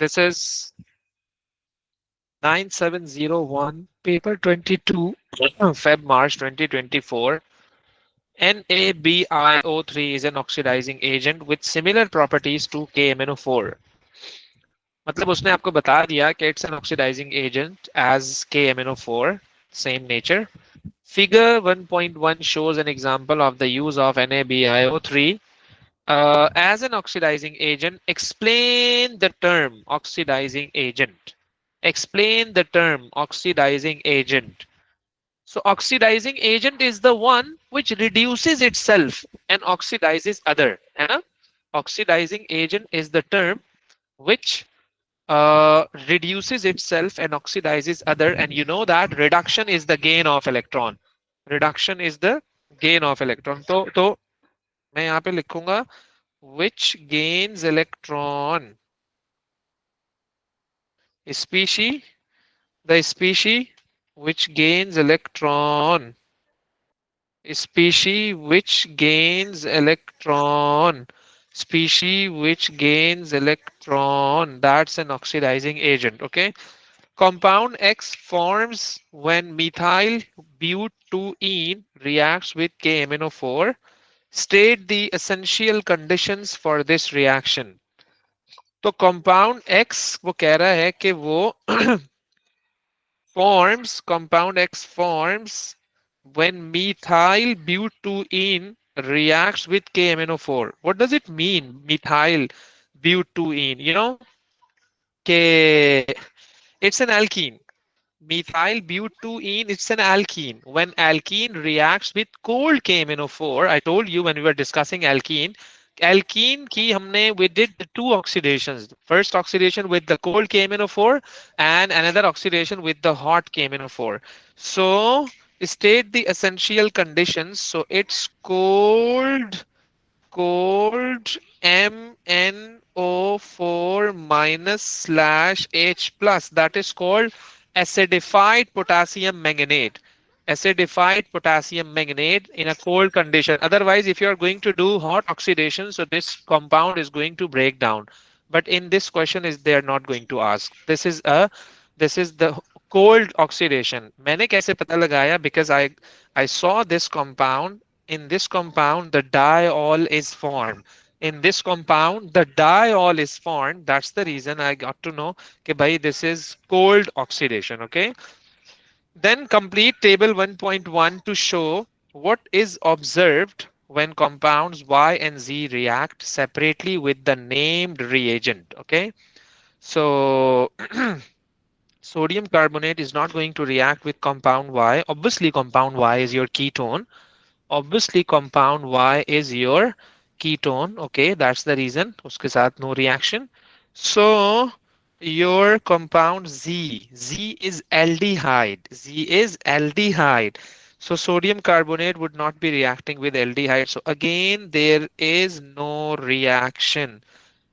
This is 9701, paper 22, Feb March 2024. NaBiO3 is an oxidizing agent with similar properties to KMnO4. मतलब उसने आपको बता दिया कि it's an oxidizing agent as KMnO4, same nature. Figure 1.1 shows an example of the use of NaBiO3 as an oxidizing agent. Explain the term oxidizing agent. Explain the term oxidizing agent. So oxidizing agent is the one which reduces itself and oxidizes other. है ना? Oxidizing agent is the term which reduces itself and oxidizes other, and you know that reduction is the gain of electron. Reduction is the gain of electron. तो मैं यहाँ पे लिखूंगा which gains electron. Species, the species which gains electron. Species which gains electron. Species which gains electron. That's an oxidizing agent. Okay. Compound X forms when methyl butene reacts with KMnO4. State the essential conditions for this reaction. तो compound X वो कह रहा है कि वो compound X forms when methyl butene reacts with KMnO4. What does it mean, methyl butene? You know, K, it's an alkene. Methyl butene, it's an alkene. When alkene reacts with cold KMnO4, I told you when we were discussing alkene ki humne, we did the two oxidations. First oxidation with the cold KMnO4 and another oxidation with the hot KMnO4. So state the essential conditions. So it's cold MnO4 minus slash H plus, that is called acidified potassium manganate. Acidified potassium manganate in a cold condition. Otherwise, if you are going to do hot oxidation, so this compound is going to break down. But in this question is they are not going to ask. This is the cold oxidation. मैंने कैसे पता लगाया? Because I saw this compound. In this compound, the diol is formed. In this compound, the diol is formed. That's the reason I got to know कि भाई this is cold oxidation. Okay. Then complete table 1.1 to show what is observed when compounds Y and Z react separately with the named reagent. Okay. So sodium carbonate is not going to react with compound Y. Obviously, compound Y is your ketone. Obviously, compound Y is your ketone. Okay, that's the reason. उसके साथ no reaction. So your compound Z is aldehyde. Z is aldehyde. So sodium carbonate would not be reacting with aldehyde. So again, there is no reaction.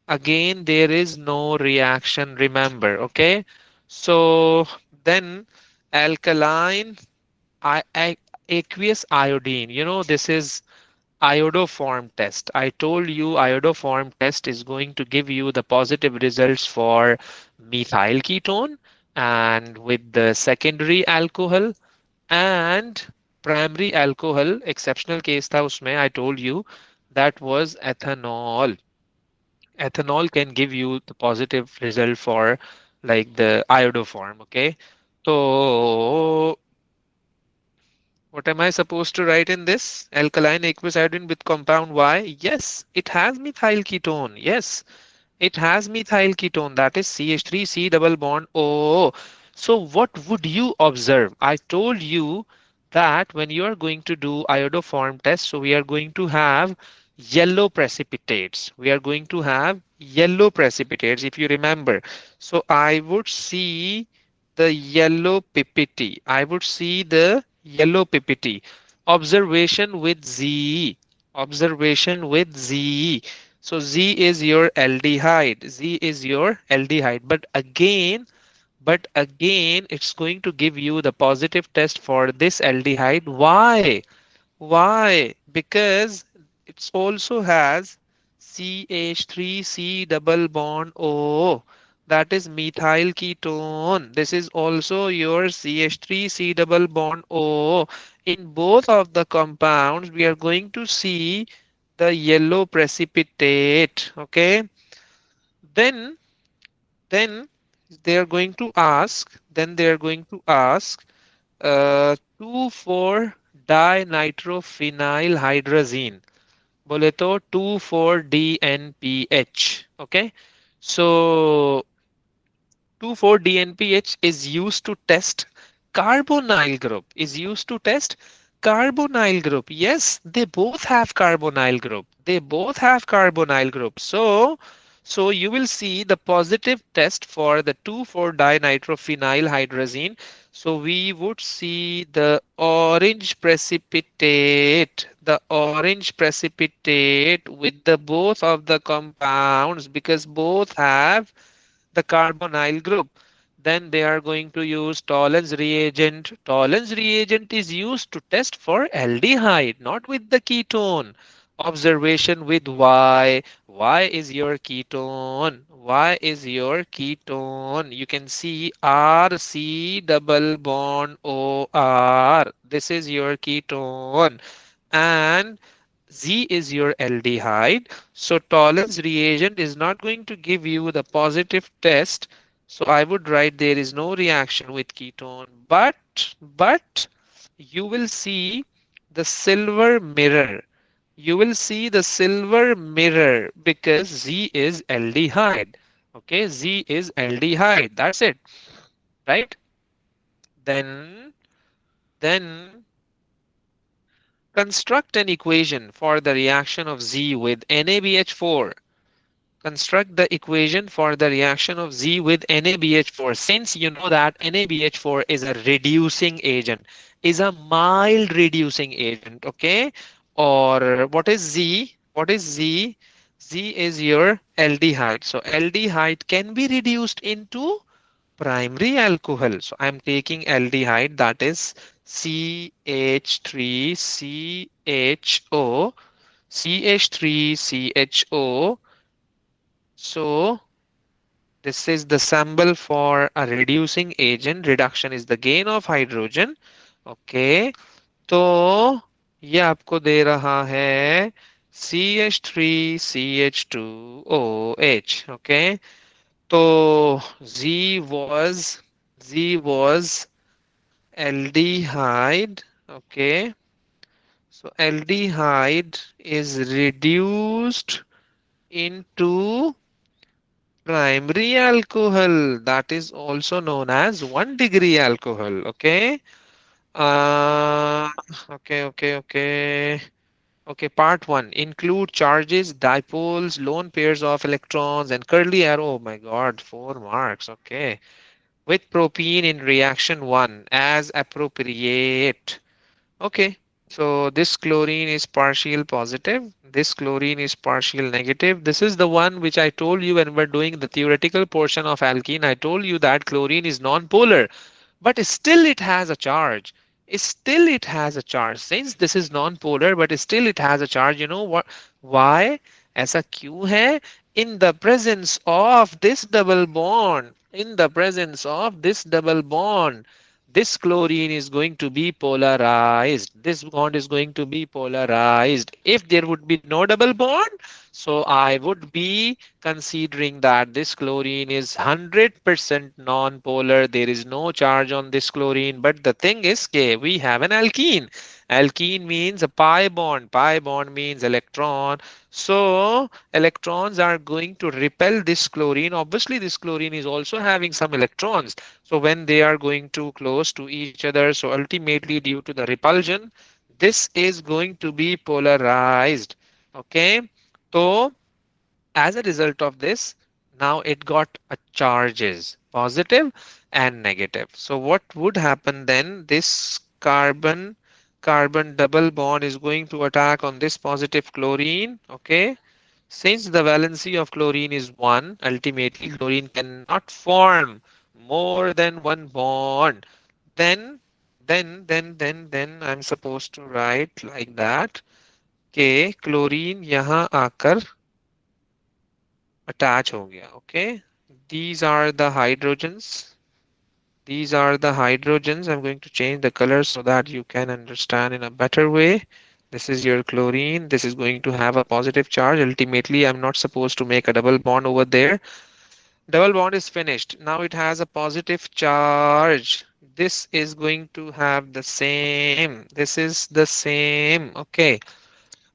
Again, there is no reaction. Remember, okay? So then alkaline aqueous iodine. You know, this is iodoform test. I told you iodoform test is going to give you the positive results for methyl ketone and with the secondary alcohol and primary alcohol. Exceptional case tha usme, I told you that was ethanol. Ethanol can give you the positive result for like the iodoform. Okay. So what am I supposed to write in this? Alkaline aqueous iodine with compound Y. Yes, it has methyl ketone. Yes, it has methyl ketone. That is CH3 C double bond O. So what would you observe? I told you that when you are going to do iodoform test, so we are going to have yellow precipitates. We are going to have yellow precipitates, if you remember. So I would see the yellow PPT. I would see the yellow PPT. Observation with Z. Observation with Z. So Z is your aldehyde. Z is your aldehyde. But again, it's going to give you the positive test for this aldehyde. Why? Why? Because it also has CH3 C double bond O. that is methyl ketone. This is also your CH3 C double bond O. In both of the compounds, we are going to see the yellow precipitate. Okay. Then, then they are going to ask, then they are going to ask 2,4 dinitrophenyl hydrazine. बोले तो 2,4-DNPH. Okay. So 2,4-DNPH is used to test carbonyl group. Is used to test carbonyl group. Yes, they both have carbonyl group. They both have carbonyl group. So you will see the positive test for the 2,4-dinitrophenyl hydrazine. So we would see the orange precipitate with the both of the compounds because both have the carbonyl group. Then they are going to use Tollens reagent. Tollens reagent is used to test for aldehyde, not with the ketone. Observation with Y. Y is your ketone. Y is your ketone. You can see RC double bond OR. This is your ketone. And Z is your aldehyde. So Tollens reagent is not going to give you the positive test. So I would write there is no reaction with ketone, but you will see the silver mirror. You will see the silver mirror because Z is aldehyde. Okay, Z is aldehyde. That's it, right? Then construct an equation for the reaction of Z with NaBH4. Construct the equation for the reaction of Z with NaBH4. Since you know that NaBH4 is a reducing agent, is a mild reducing agent, okay? Or what is Z? What is Z? Z is your aldehyde. So aldehyde can be reduced into primary alcohol. So I'm taking aldehyde, that is CH3CHO, CH3CHO. So this is the symbol for a reducing agent. Reduction is the gain of hydrogen. Okay. तो ये आपको दे रहा है CH3CH2OH. Okay. तो Z was aldehyde. Okay. So aldehyde is reduced into primary alcohol, that is also known as 1 degree alcohol. Okay. Uh, okay. Okay, part one. Include charges, dipoles, lone pairs of electrons, and curly arrow. Oh my God, 4 marks. Okay. With propene in reaction one as appropriate. Okay. So this chlorine is partial positive. This chlorine is partial negative. This is the one which I told you when we're doing the theoretical portion of alkene. I told you that chlorine is non-polar, but still it has a charge. Still it has a charge. Since this is non-polar, but still it has a charge. You know what? Why? ऐसा क्यों है? In the presence of this double bond, in the presence of this double bond, this chlorine is going to be polarized. This bond is going to be polarized. If there would be no double bond, so I would be considering that this chlorine is 100% non-polar. There is no charge on this chlorine. But the thing is, okay, we have an alkene. Alkene means a pi bond. Pi bond means electron. So electrons are going to repel this chlorine. Obviously, this chlorine is also having some electrons. So when they are going too close to each other, so ultimately due to the repulsion, this is going to be polarized. Okay. So as a result of this, now it got a charges, positive and negative. So what would happen then? This carbon double bond is going to attack on this positive chlorine. Okay. Since the valency of chlorine is 1, ultimately chlorine cannot form more than one bond. Then, then I'm supposed to write like that. Okay, chlorine यहाँ आकर attach हो गया. Okay. These are the hydrogens. These are the hydrogens. I'm going to change the color so that you can understand in a better way. This is your chlorine. This is going to have a positive charge. Ultimately, I'm not supposed to make a double bond over there. Double bond is finished. Now it has a positive charge. This is going to have the same. This is the same. Okay.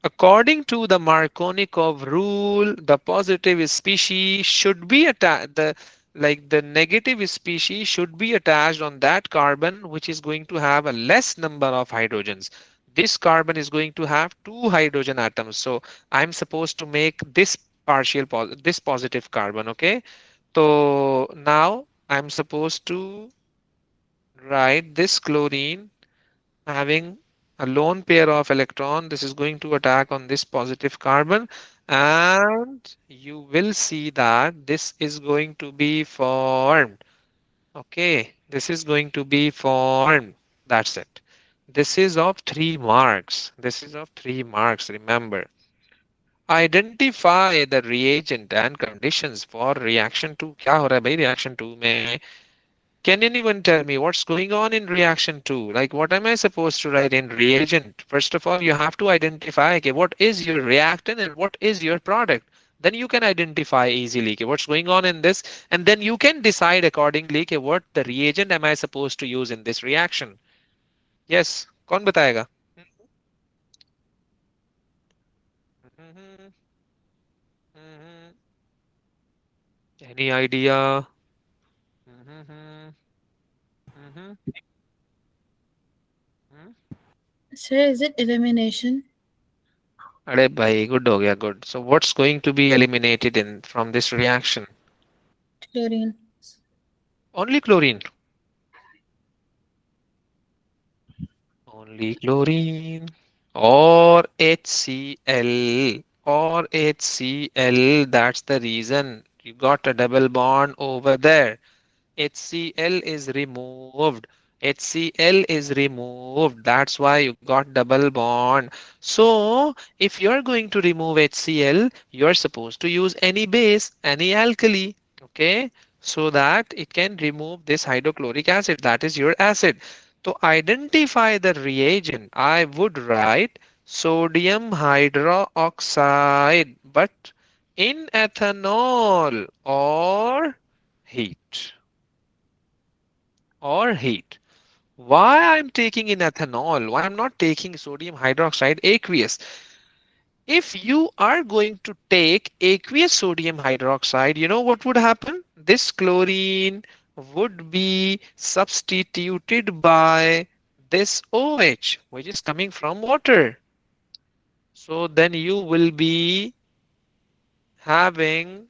According to the Markovnikov rule, the positive species should be attached, the negative species should be attached on that carbon which is going to have a less number of hydrogens. This carbon is going to have two hydrogen atoms. So I'm supposed to make this this positive carbon, okay? So now I'm supposed to write this chlorine having a lone pair of electron. This is going to attack on this positive carbon, and you will see that this is going to be formed. Okay, this is going to be formed. That's it. This is of 3 marks. This is of 3 marks. Remember, identify the reagent and conditions for reaction 2. क्या हो रहा है भाई reaction 2 में? Can anyone tell me what's going on in reaction 2? Like, what am I supposed to write in reagent? First of all, you have to identify, okay, what is your reactant and what is your product. Then you can identify easily, okay, what's going on in this, and then you can decide accordingly, okay, what the reagent am I supposed to use in this reaction. Yes, कौन बताएगा? Mhm, mhm. Any idea? Mhm, mhm, mhm. Sir, is it elimination? अरे भाई good हो गया good. So what's going to be eliminated in from this reaction? Chlorine. Only chlorine. Only chlorine or HCl or HCl. That's the reason you got a double bond over there. HCl is removed. HCl is removed. That's why you got double bond. So if you're going to remove HCl, you're supposed to use any base, any alkali. Okay. So that it can remove this hydrochloric acid. That is your acid. To identify the reagent, I would write sodium hydroxide, but in ethanol or heat or heat. Why I'm taking in ethanol? Why I'm not taking sodium hydroxide aqueous? If you are going to take aqueous sodium hydroxide, you know what would happen? This chlorine would be substituted by this OH, which is coming from water. So then you will be having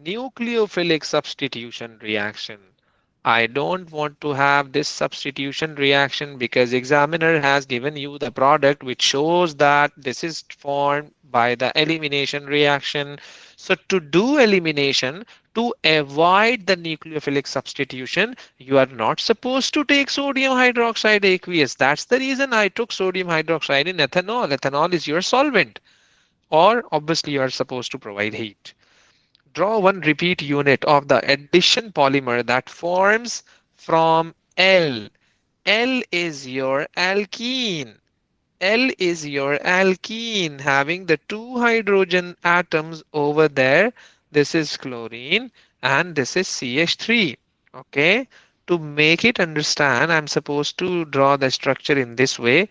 nucleophilic substitution reaction. I don't want to have this substitution reaction because examiner has given you the product which shows that this is formed by the elimination reaction. So to do elimination, to avoid the nucleophilic substitution, you are not supposed to take sodium hydroxide aqueous. That's the reason I took sodium hydroxide in ethanol. Ethanol is your solvent. Or obviously you are supposed to provide heat. Draw one repeat unit of the addition polymer that forms from L. L is your alkene. L is your alkene having the two hydrogen atoms over there. This is chlorine and this is CH3. Okay. To make it understand, I'm supposed to draw the structure in this way.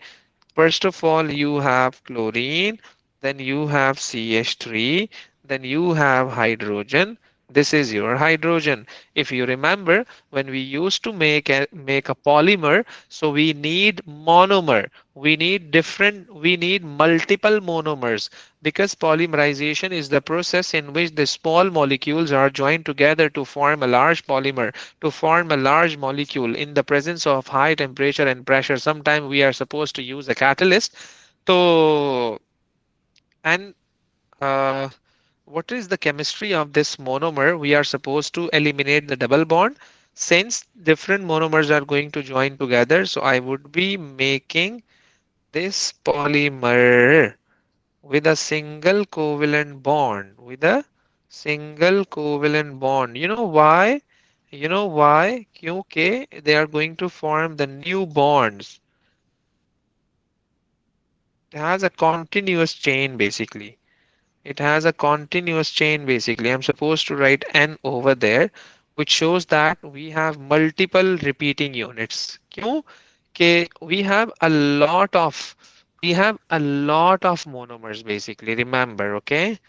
First of all, you have chlorine, then you have CH3, then you have hydrogen. This is your hydrogen. If you remember, when we used to make a polymer, so we need monomer. We need multiple monomers because polymerization is the process in which the small molecules are joined together to form a large polymer, to form a large molecule in the presence of high temperature and pressure. Sometimes we are supposed to use a catalyst. So, and uh, what is the chemistry of this monomer? We are supposed to eliminate the double bond since different monomers are going to join together. So I would be making this polymer with a single covalent bond, with a single covalent bond. You know why? You know why? Okay, they are going to form the new bonds. It has a continuous chain basically. It has a continuous chain basically. I'm supposed to write n over there, which shows that we have multiple repeating units. क्यों? कि we have a lot of monomers basically. Remember, okay?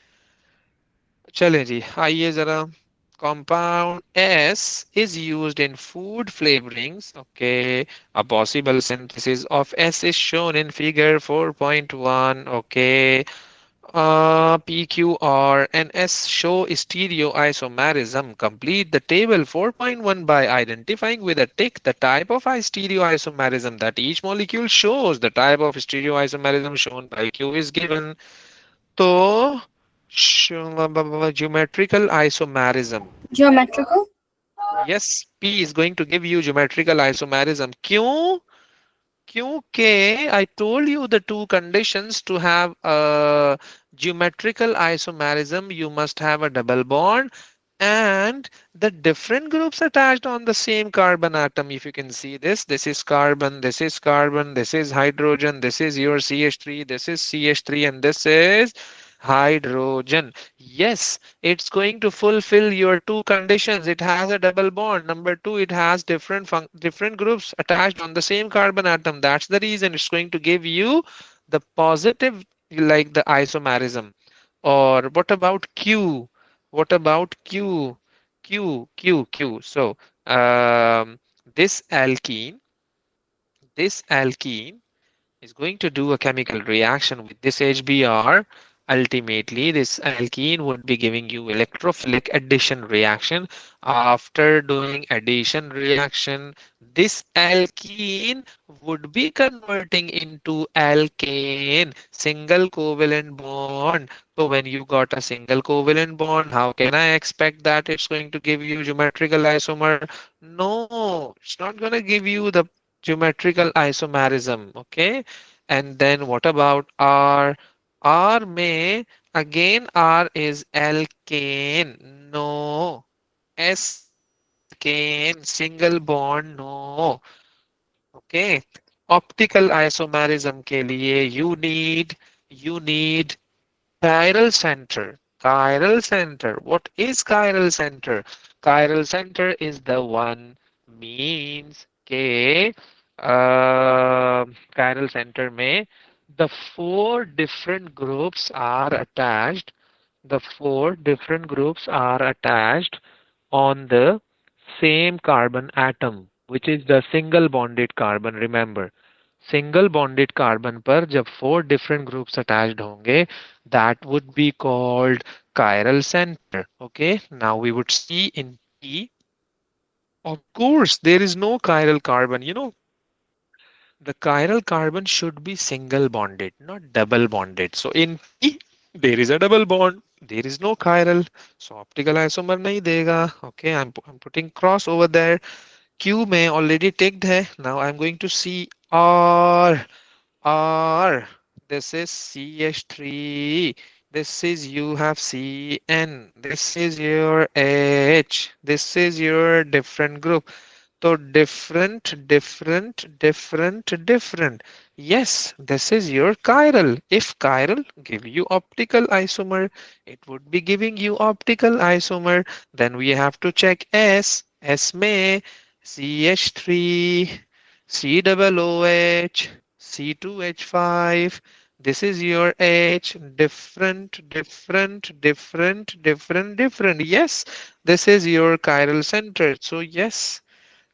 चलें जी आइए जरा compound S is used in food flavorings. Okay, a possible synthesis of S is shown in figure 4.1. Okay, PQR and S show stereoisomerism. Complete the table 4.1 by identifying with a tick the type of stereoisomerism that each molecule shows. The type of stereoisomerism shown by Q is given. तो geometrical isomerism. Geometrical? Yes, P is going to give you geometrical isomerism. क्यों? क्योंकि I told you the two conditions to have a geometrical isomerism, you must have a double bond and the different groups attached on the same carbon atom. If you can see this is carbon, this is carbon, this is hydrogen, this is your CH3, this is CH3, and this is hydrogen. Yes, it's going to fulfill your two conditions. It has a double bond. Number two, it has different groups attached on the same carbon atom. That's the reason it's going to give you the positive, like the isomerism. Or what about Q? What about Q? Q. So this alkene, this alkene is going to do a chemical reaction with this HBr. Ultimately, this alkene would be giving you electrophilic addition reaction. After doing addition reaction, this alkene would be converting into alkane, single covalent bond. So when you got a single covalent bond, how can I expect that it's going to give you geometrical isomer? No, it's not going to give you the geometrical isomerism. Okay, and then what about R? R may, again R is alkane. No. S is alkane. Single bond. No. Okay. Optical isomerism के लिए you need chiral center. Chiral center. What is chiral center? Chiral center is the one means के chiral center में the four different groups are attached. The four different groups are attached on the same carbon atom, which is the single bonded carbon. Remember, single bonded carbon पर जब four different groups attached होंगे that would be called chiral center. Okay, now we would see in P, of course there is no chiral carbon. The chiral carbon should be single bonded, not double bonded. So in P there is a double bond, there is no chiral, so optical isomer nahi dega. Okay, I'm putting cross over there. Q में already ticked है. Now I'm going to see R. R. This is CH3. This is you have CN. This is your H. This is your different group. So different. Yes, this is your chiral. If chiral give you optical isomer, it would be giving you optical isomer. Then we have to check S. S may CH3, COOH, C2H5. This is your H. Different. Yes, this is your chiral center. So yes,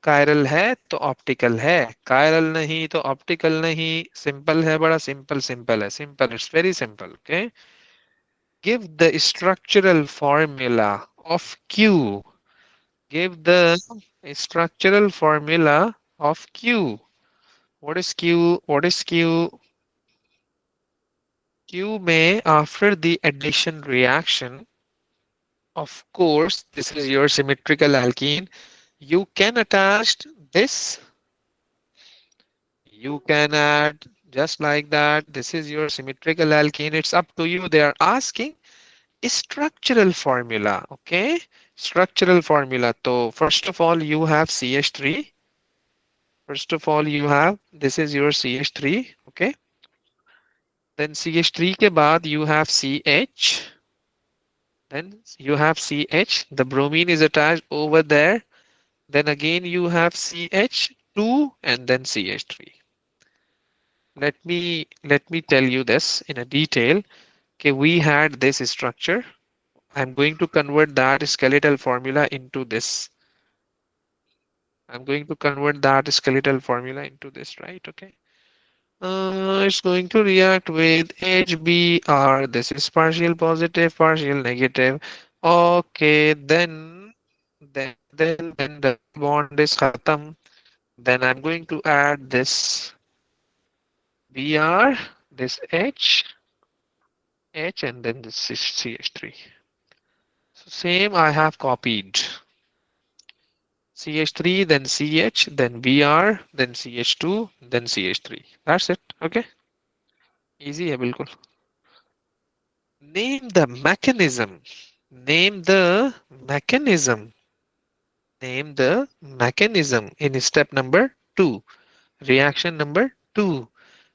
chiral है तो optical है, chiral नहीं तो optical नहीं. Simple है, बड़ा simple है, simple, it's very simple. Okay, give the structural formula of Q. Give the structural formula of Q. What is Q? What is Q? Q में after the addition reaction, of course this is your symmetrical alkene, you can attach this. You can add just like that. This is your symmetrical alkene. It's up to you. They are asking structural formula. Okay, structural formula. So first of all, you have CH3. First of all, you have this is your CH3. Okay, then CH3 के बाद you have CH. Then you have CH. The bromine is attached over there. Then again you have CH2 and then CH3. Let me tell you this in a detail. Okay, we had this structure. I'm going to convert that skeletal formula into this. I'm going to convert that skeletal formula into this, right? Okay. It's going to react with HBr. This is partial positive, partial negative. Okay, then double bond is khatam. Then I'm going to add this Br, this H, and then this is CH3. So same I have copied. CH3, then CH, then Br, then CH2, then CH3. That's it. Okay. Easy है बिल्कुल. Name the mechanism. Name the mechanism. Name the mechanism in step number 2. Reaction number 2.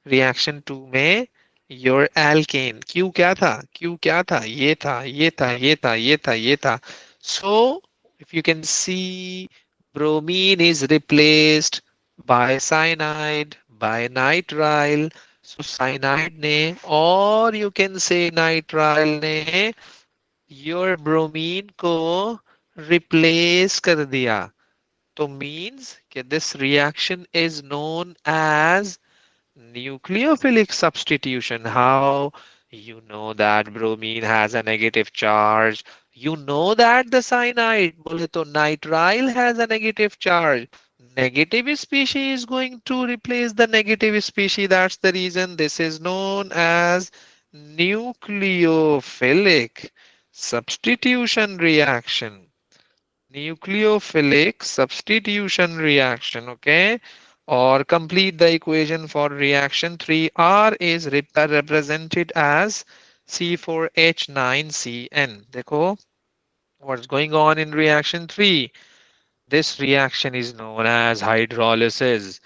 Reaction 2 में your alkane Q क्या था? Q क्या था? ये था, ये था, ये था, ये था, ये था. So if you can see, bromine is replaced by cyanide, by nitrile. So cyanide ने or you can say nitrile ने your bromine को replace कर दिया. तो means कि this reaction is known as nucleophilic substitution. How you know that bromine has a negative charge? You know that the cyanide, बोले तो nitrile has a negative charge. Negative species is going to replace the negative species. That's the reason this is known as nucleophilic substitution reaction. Nucleophilic substitution reaction. Okay. Or complete the equation for reaction 3. R is represented as C4H9CN. देखो what's going on in reaction 3. This reaction is known as hydrolysis.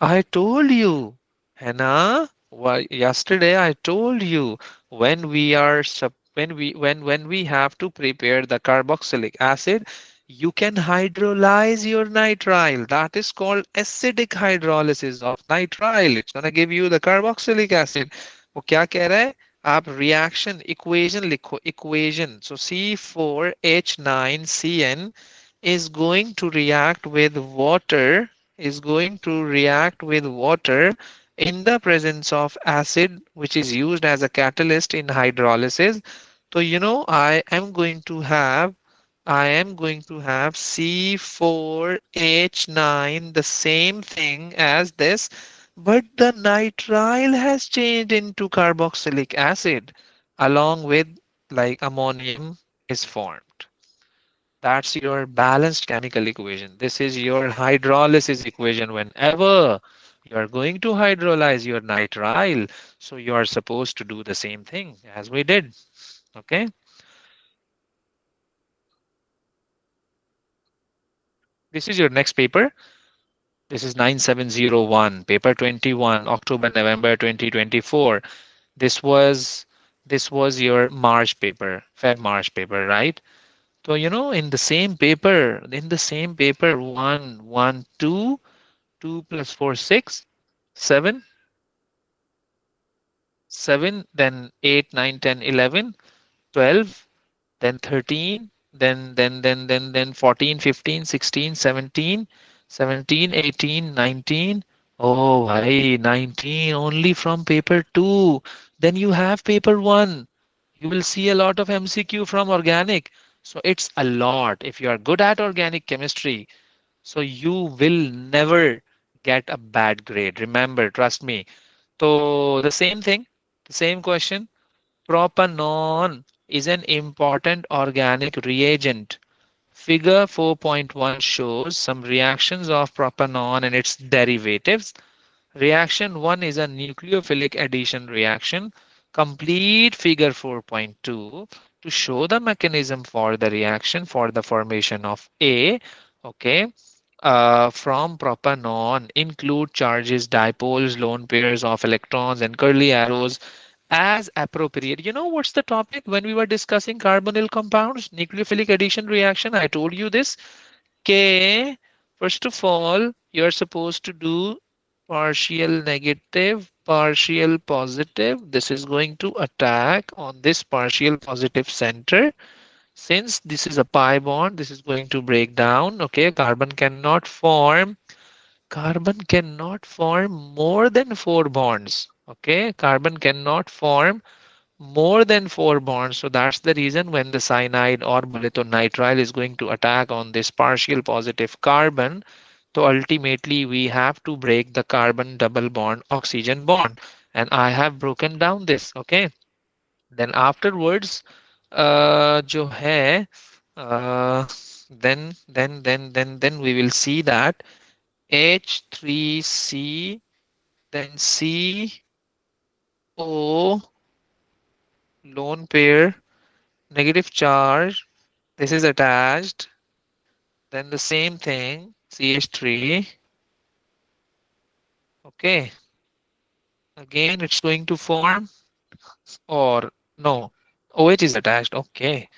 I told you, Hannah. Well, yesterday I told you when we are when we have to prepare the carboxylic acid, you can hydrolyze your nitrile. That is called acidic hydrolysis of nitrile. It's gonna give you the carboxylic acid. वो क्या कह रहा है? आप reaction equation लिखो. Equation. So C4H9CN is going to react with water in the presence of acid, which is used as a catalyst in hydrolysis. So you know I am going to have C4H9, the same thing as this, but the nitrile has changed into carboxylic acid along with like ammonium is formed. That's your balanced chemical equation. This is your hydrolysis equation. Whenever you are going to hydrolyze your nitrile, so you are supposed to do the same thing as we did. Okay. This is your next paper. This is 9701, paper 21, October, November 2024. This was this was your March paper, Feb March paper, right? So you know, in the same paper, 1, 1, 2, 2 plus 4, 6, 7, 7, then 8, 9, 10, 11, 12, then 13, then 14, 15, 16, 17, 17, 18, 19. Oh, why 19 only from paper 2? Then you have paper 1. You will see a lot of MCQ from organic. So it's a lot. If you are good at organic chemistry, so you will never get a bad grade. Remember, trust me. So the same thing, the same question. Propanol is an important organic reagent. Figure 4.1 shows some reactions of propanol and its derivatives. Reaction 1 is a nucleophilic addition reaction. Complete figure 4.2. to show the mechanism for the reaction for the formation of A, okay, from propanol include charges, dipoles, lone pairs of electrons, and curly arrows as appropriate. You know what's the topic when we were discussing carbonyl compounds, nucleophilic addition reaction? I told you this. Okay, first of all, you're supposed to do partial negative, partial positive. This is going to attack on this partial positive center. Since this is a pi bond, this is going to break down. Okay, carbon cannot form more than four bonds. Okay, carbon cannot form more than four bonds. So that's the reason when the cyanide or nitrile is going to attack on this partial positive carbon. So ultimately we have to break the carbon double bond oxygen bond. And I have broken down this. Okay. Then afterwards, जो है, uh, then we will see that H3C, then CO, lone pair, negative charge. This is attached. Then the same thing, CH3. Okay. Again, it's going to form or no. OH is attached. Okay.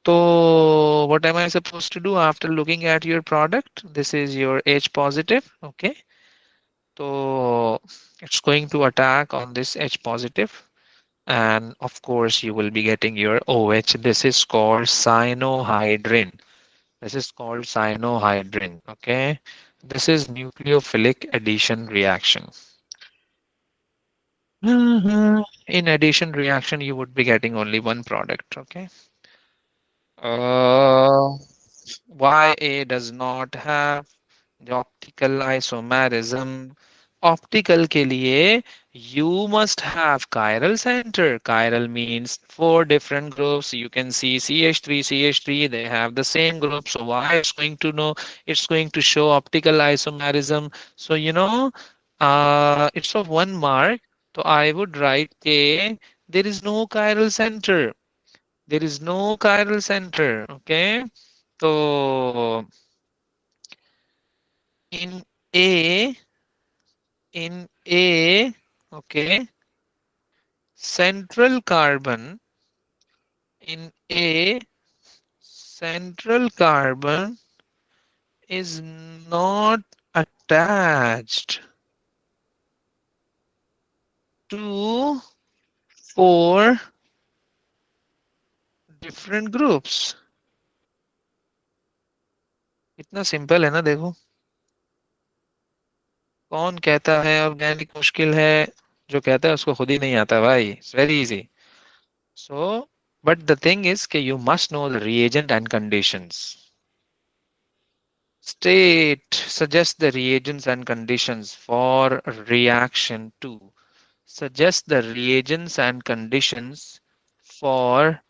So what am I supposed to do after looking at your product? This is your H positive. Okay. So it's going to attack on this H positive. And of course, you will be getting your OH. This is called cyanohydrin. This is called cyanohydrin. Okay. This is nucleophilic addition reaction. In addition reaction, you would be getting only one product. Okay. Uh, why A does not have the optical isomerism. Optical के लिए you must have chiral center. Chiral means four different groups. You can see CH3, CH3, they have the same group. So why it's going to know, it's going to show optical isomerism. So it's of one mark. So I would write A, there is no chiral center. There is no chiral center. Okay. So in A, in A, okay, central carbon, in A, central carbon is not attached to four different groups. इतना simple है ना देखो. कौन कहता है organic मुश्किल है? जो कहता है उसको खुद ही नहीं आता भाई. It's very easy. So, but the thing is that you must know the reagent and conditions. State suggest the reagents and conditions for reaction 2. Suggest the reagents and conditions for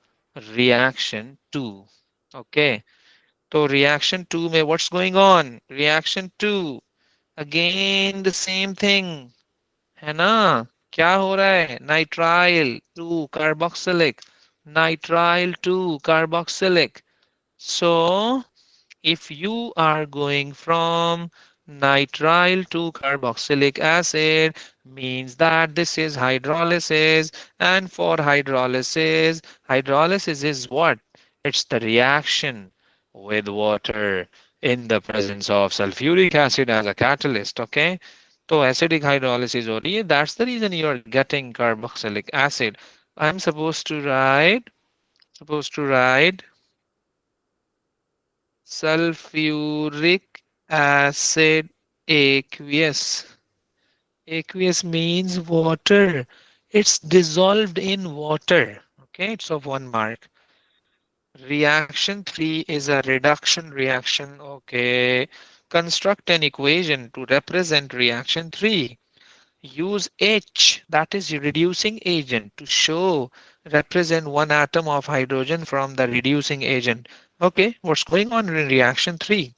reaction 2. Okay. So reaction 2 में what's going on? Reaction 2. Again the same thing. है ना? क्या हो रहा है? Nitrile 2 carboxylic. Nitrile 2 carboxylic. So if you are going from nitrile to carboxylic acid, means that this is hydrolysis. And for hydrolysis is what? It's the reaction with water in the presence of sulfuric acid as a catalyst. Okay. So acidic hydrolysis हो रही है. That's the reason you are getting carboxylic acid. I'm supposed to write sulfuric acid aqueous. Aqueous means water. It's dissolved in water. Okay, it's of one mark. Reaction 3 is a reduction reaction. Okay, construct an equation to represent reaction 3. Use H, that is reducing agent, to show represent one atom of hydrogen from the reducing agent. Okay, what's going on in reaction 3?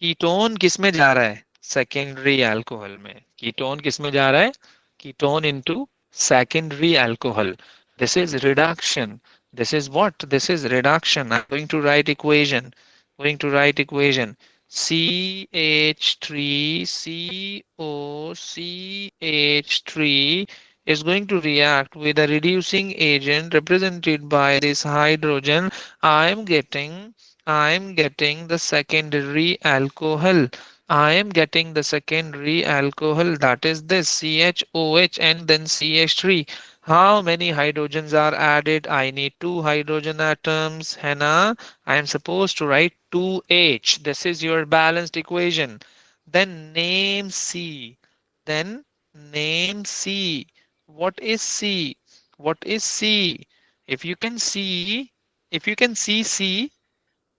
Ketone किस में जा रहा है? Secondary alcohol में. Ketone किस में जा रहा है? Ketone into secondary alcohol. This is reduction. This is what? This is reduction. I'm going to write equation. Going to write equation. CH3COCH3 is going to react with a reducing agent represented by this hydrogen. I'm getting I'm getting the secondary alcohol. I am getting the secondary alcohol, that is this CHOH and then CH3. How many hydrogens are added? I need two hydrogen atoms. Hannah, I am supposed to write 2H. This is your balanced equation. Then name C. Then name C. What is C? What is C? If you can see, if you can see C,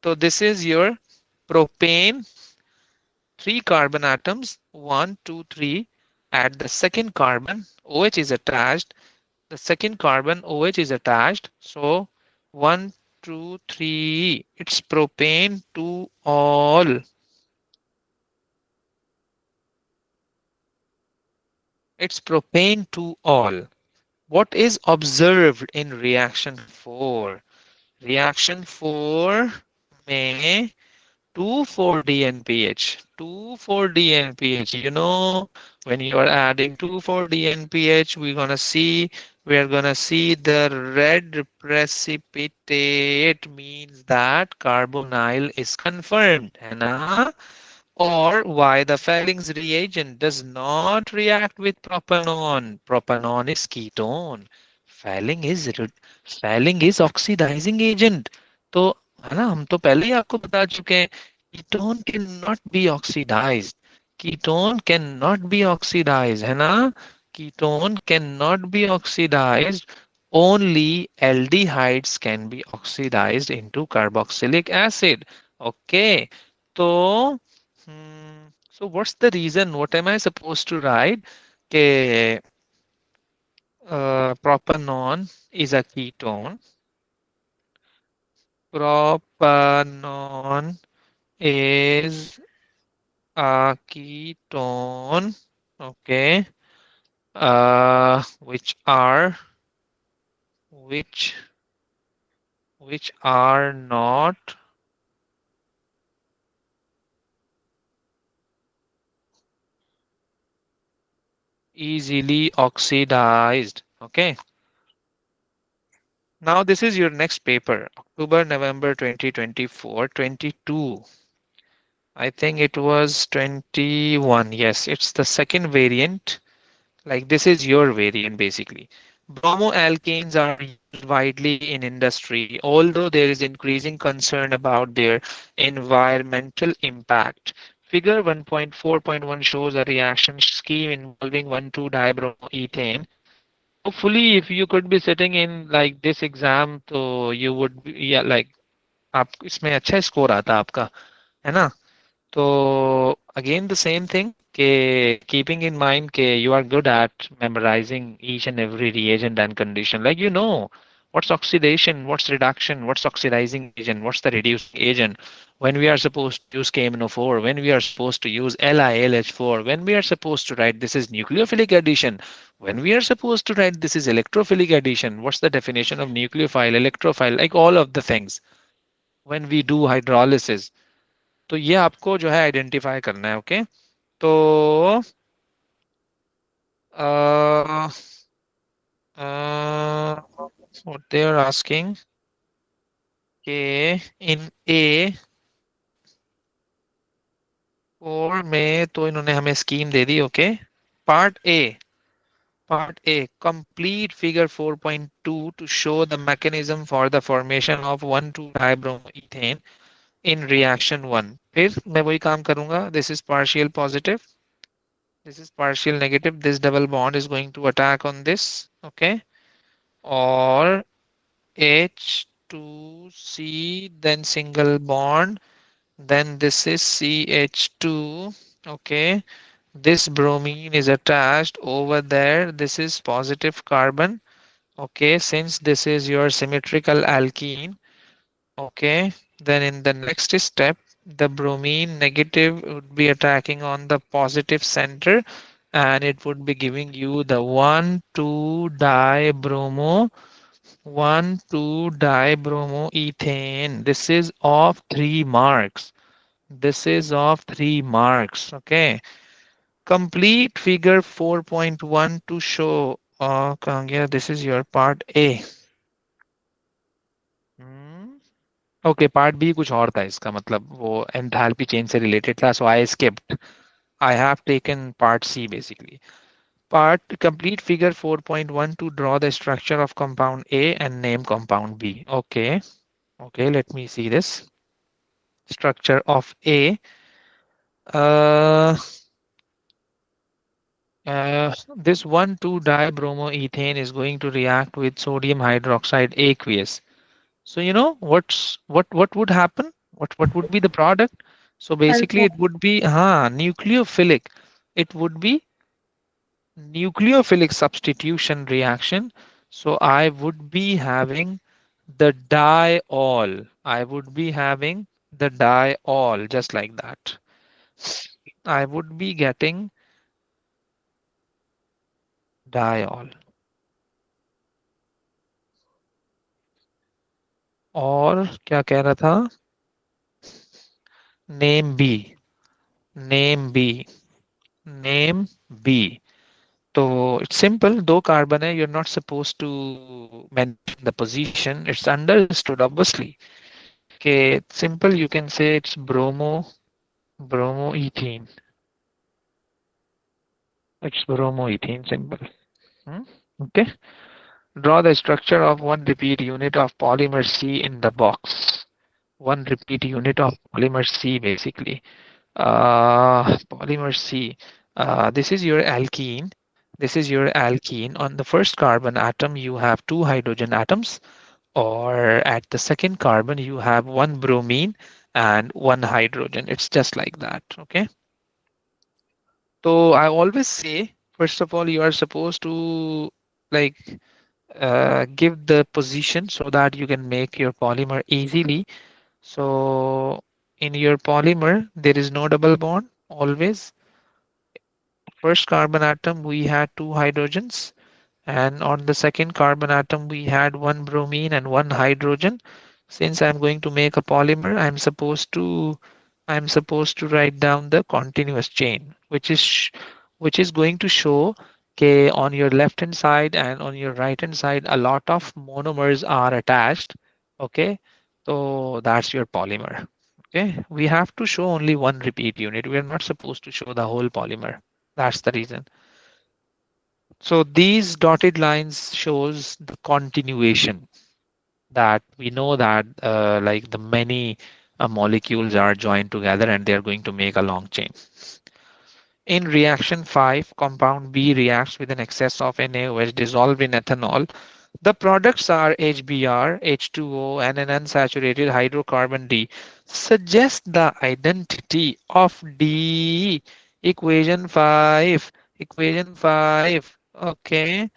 so this is your propane, three carbon atoms, one, two, three. At the second carbon, OH is attached. The second carbon, OH is attached. So one, two, three. It's propane to all. It's propane to all. What is observed in reaction 4? Reaction 4 may 2,4-DNPH. 2,4-DNPH. You know, when you are adding 2,4-DNPH, we're gonna see the red precipitate means that carbonyl is confirmed. Anna? Or why the Felling's reagent does not react with propanol. Propanol is ketone. Felling is Felling is oxidizing agent. तो है ना, हम तो पहले ही आपको बता चुके हैं, ketone cannot be oxidized. Ketone cannot be oxidized, है ना? Ketone cannot be oxidized. Only aldehydes can be oxidized into carboxylic acid. Okay. तो so what's the reason? What am I supposed to write? Okay, propanol is a ketone. Propanol is a ketone. Okay, which which are not easily oxidized. Okay. Now this is your next paper, October, November 2024, 22. I think it was 21. Yes, it's the second variant. Like this is your variant basically. Bromoalkanes are used widely in industry, although there is increasing concern about their environmental impact. Figure 1.4.1 shows a reaction scheme involving 1,2-dibromoethane. Hopefully, if you could be sitting in like this exam, so you would be, yeah, like आप इसमें अच्छा score आता आपका, है ना? So again, the same thing. Keeping in mind you are good at memorizing each and every reagent and condition. Like you know what's oxidation, what's reduction, what's oxidizing agent, what's the reducing agent. When we are supposed to use KMNO4, when we are supposed to use LiLH4, when we are supposed to write this is nucleophilic addition, when we are supposed to write this is electrophilic addition. What's the definition of nucleophile, electrophile, like all of the things. When we do hydrolysis. तो ये आपको जो है identify करना है okay तो uh, uh, what they are asking कि in A और में तो इन्होंने हमें scheme they the okay part A Part A, complete figure 4.2 to show the mechanism for the formation of 1,2-dibromoethane in reaction 1. फिर मैं वही काम करूंगा. This is partial positive. This is partial negative. This double bond is going to attack on this. Okay. Or H2C, then single bond. Then this is CH2. Okay. This bromine is attached over there. This is positive carbon. Okay. Since this is your symmetrical alkene. Okay. Then in the next step, the bromine negative would be attacking on the positive center. and it would be giving you the 1,2-dibromoethane. This is of 3 marks. This is of 3 marks. Okay. Complete figure 4.1 to show. Kangya, this is your part A. Hmm. Okay part B कुछ और था इसका मतलब वो enthalpy change से related था so I skipped I have taken part C basically part complete figure 4.1 to draw the structure of compound A and name compound B. Okay, let me see this structure of A. uh, this 1,2-dibromoethane is going to react with sodium hydroxide aqueous. So you know what would happen? What would be the product? So basically Alcohol. it would be nucleophilic. It would be nucleophilic substitution reaction. So I would be having the diol. I would be having the diol just like that. I would be getting diol. और क्या कह रहा था name B name B name B तो it's simple दो carbon है you are not suppose to mention the position it's understood obviously के simple you can say it's bromoethene. It's bromoethene simple. Hmm? Okay. Draw the structure of one repeat unit of polymer C in the box. One repeat unit of polymer C basically. Polymer C. This is your alkene. This is your alkene. On the first carbon atom, you have two hydrogen atoms, or at the second carbon, you have one bromine and one hydrogen. It's just like that. Okay. So I always say, first of all, you are supposed to like give the position so that you can make your polymer easily. So in your polymer, there is no double bond always. First carbon atom, we had two hydrogens, and on the second carbon atom, we had one bromine and one hydrogen. Since I'm going to make a polymer, I'm supposed to write down the continuous chain, which is going to show okay, on your left hand side and on your right hand side, a lot of monomers are attached. Okay, so that's your polymer. Okay, we have to show only one repeat unit. We are not supposed to show the whole polymer. That's the reason. So these dotted lines shows the continuation that we know that like the many molecules are joined together and they are going to make a long chain. In reaction 5, compound B reacts with an excess of NaOH dissolved in ethanol. The products are HBr, H2O, and an unsaturated hydrocarbon D. Suggest the identity of D. Equation 5. Equation 5. Okay.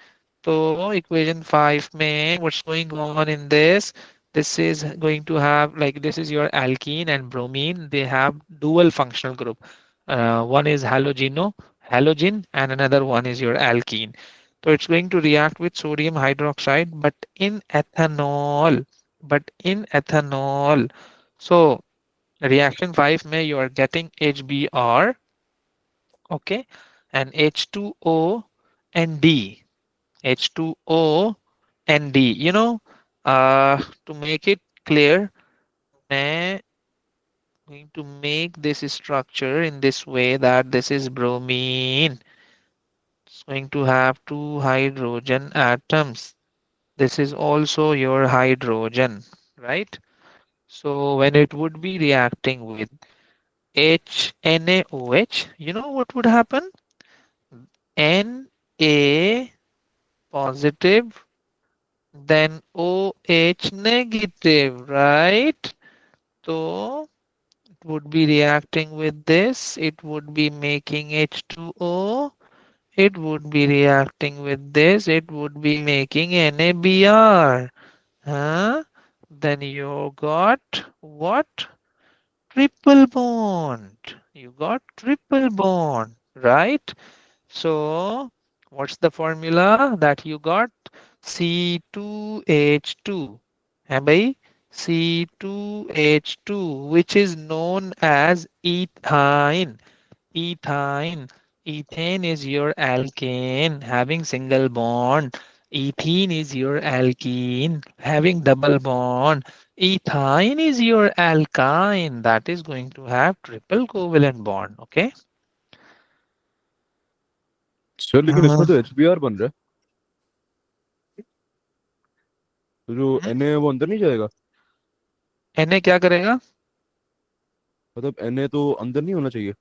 So equation 5 में what's going on in this? This is going to have like this is your alkene and bromine. They have dual functional group. One is halogen, and another one is your alkene. So it's going to react with sodium hydroxide, but in ethanol. But in ethanol. So reaction 5 may you are getting HBr, okay, and H2O and D. H2O and D. To make it clear, I'm going to make this structure in this way that this is bromine. It's going to have two hydrogen atoms. This is also your hydrogen, right? So when it would be reacting with HNaOH, you know what would happen? Na positive, then OH negative, right? So it would be reacting with this. It would be making H2O. It would be reacting with this. It would be making NaBr. Huh? Then you got what? Triple bond. You got triple bond, right? So what's the formula that you got? C2H2 है भाई, C2H2, which is known as ethine. Ethine. Ethane is your alkane having single bond. Ethene is your alkene having double bond. Ethine is your alkyne that is going to have triple covalent bond. Okay. Sir लेकिन इसमें तो HBr बन रहा है, तो जो Na है वो अंदर नहीं जाएगा? Na क्या करेगा? मतलब Na तो अंदर नहीं होना चाहिए,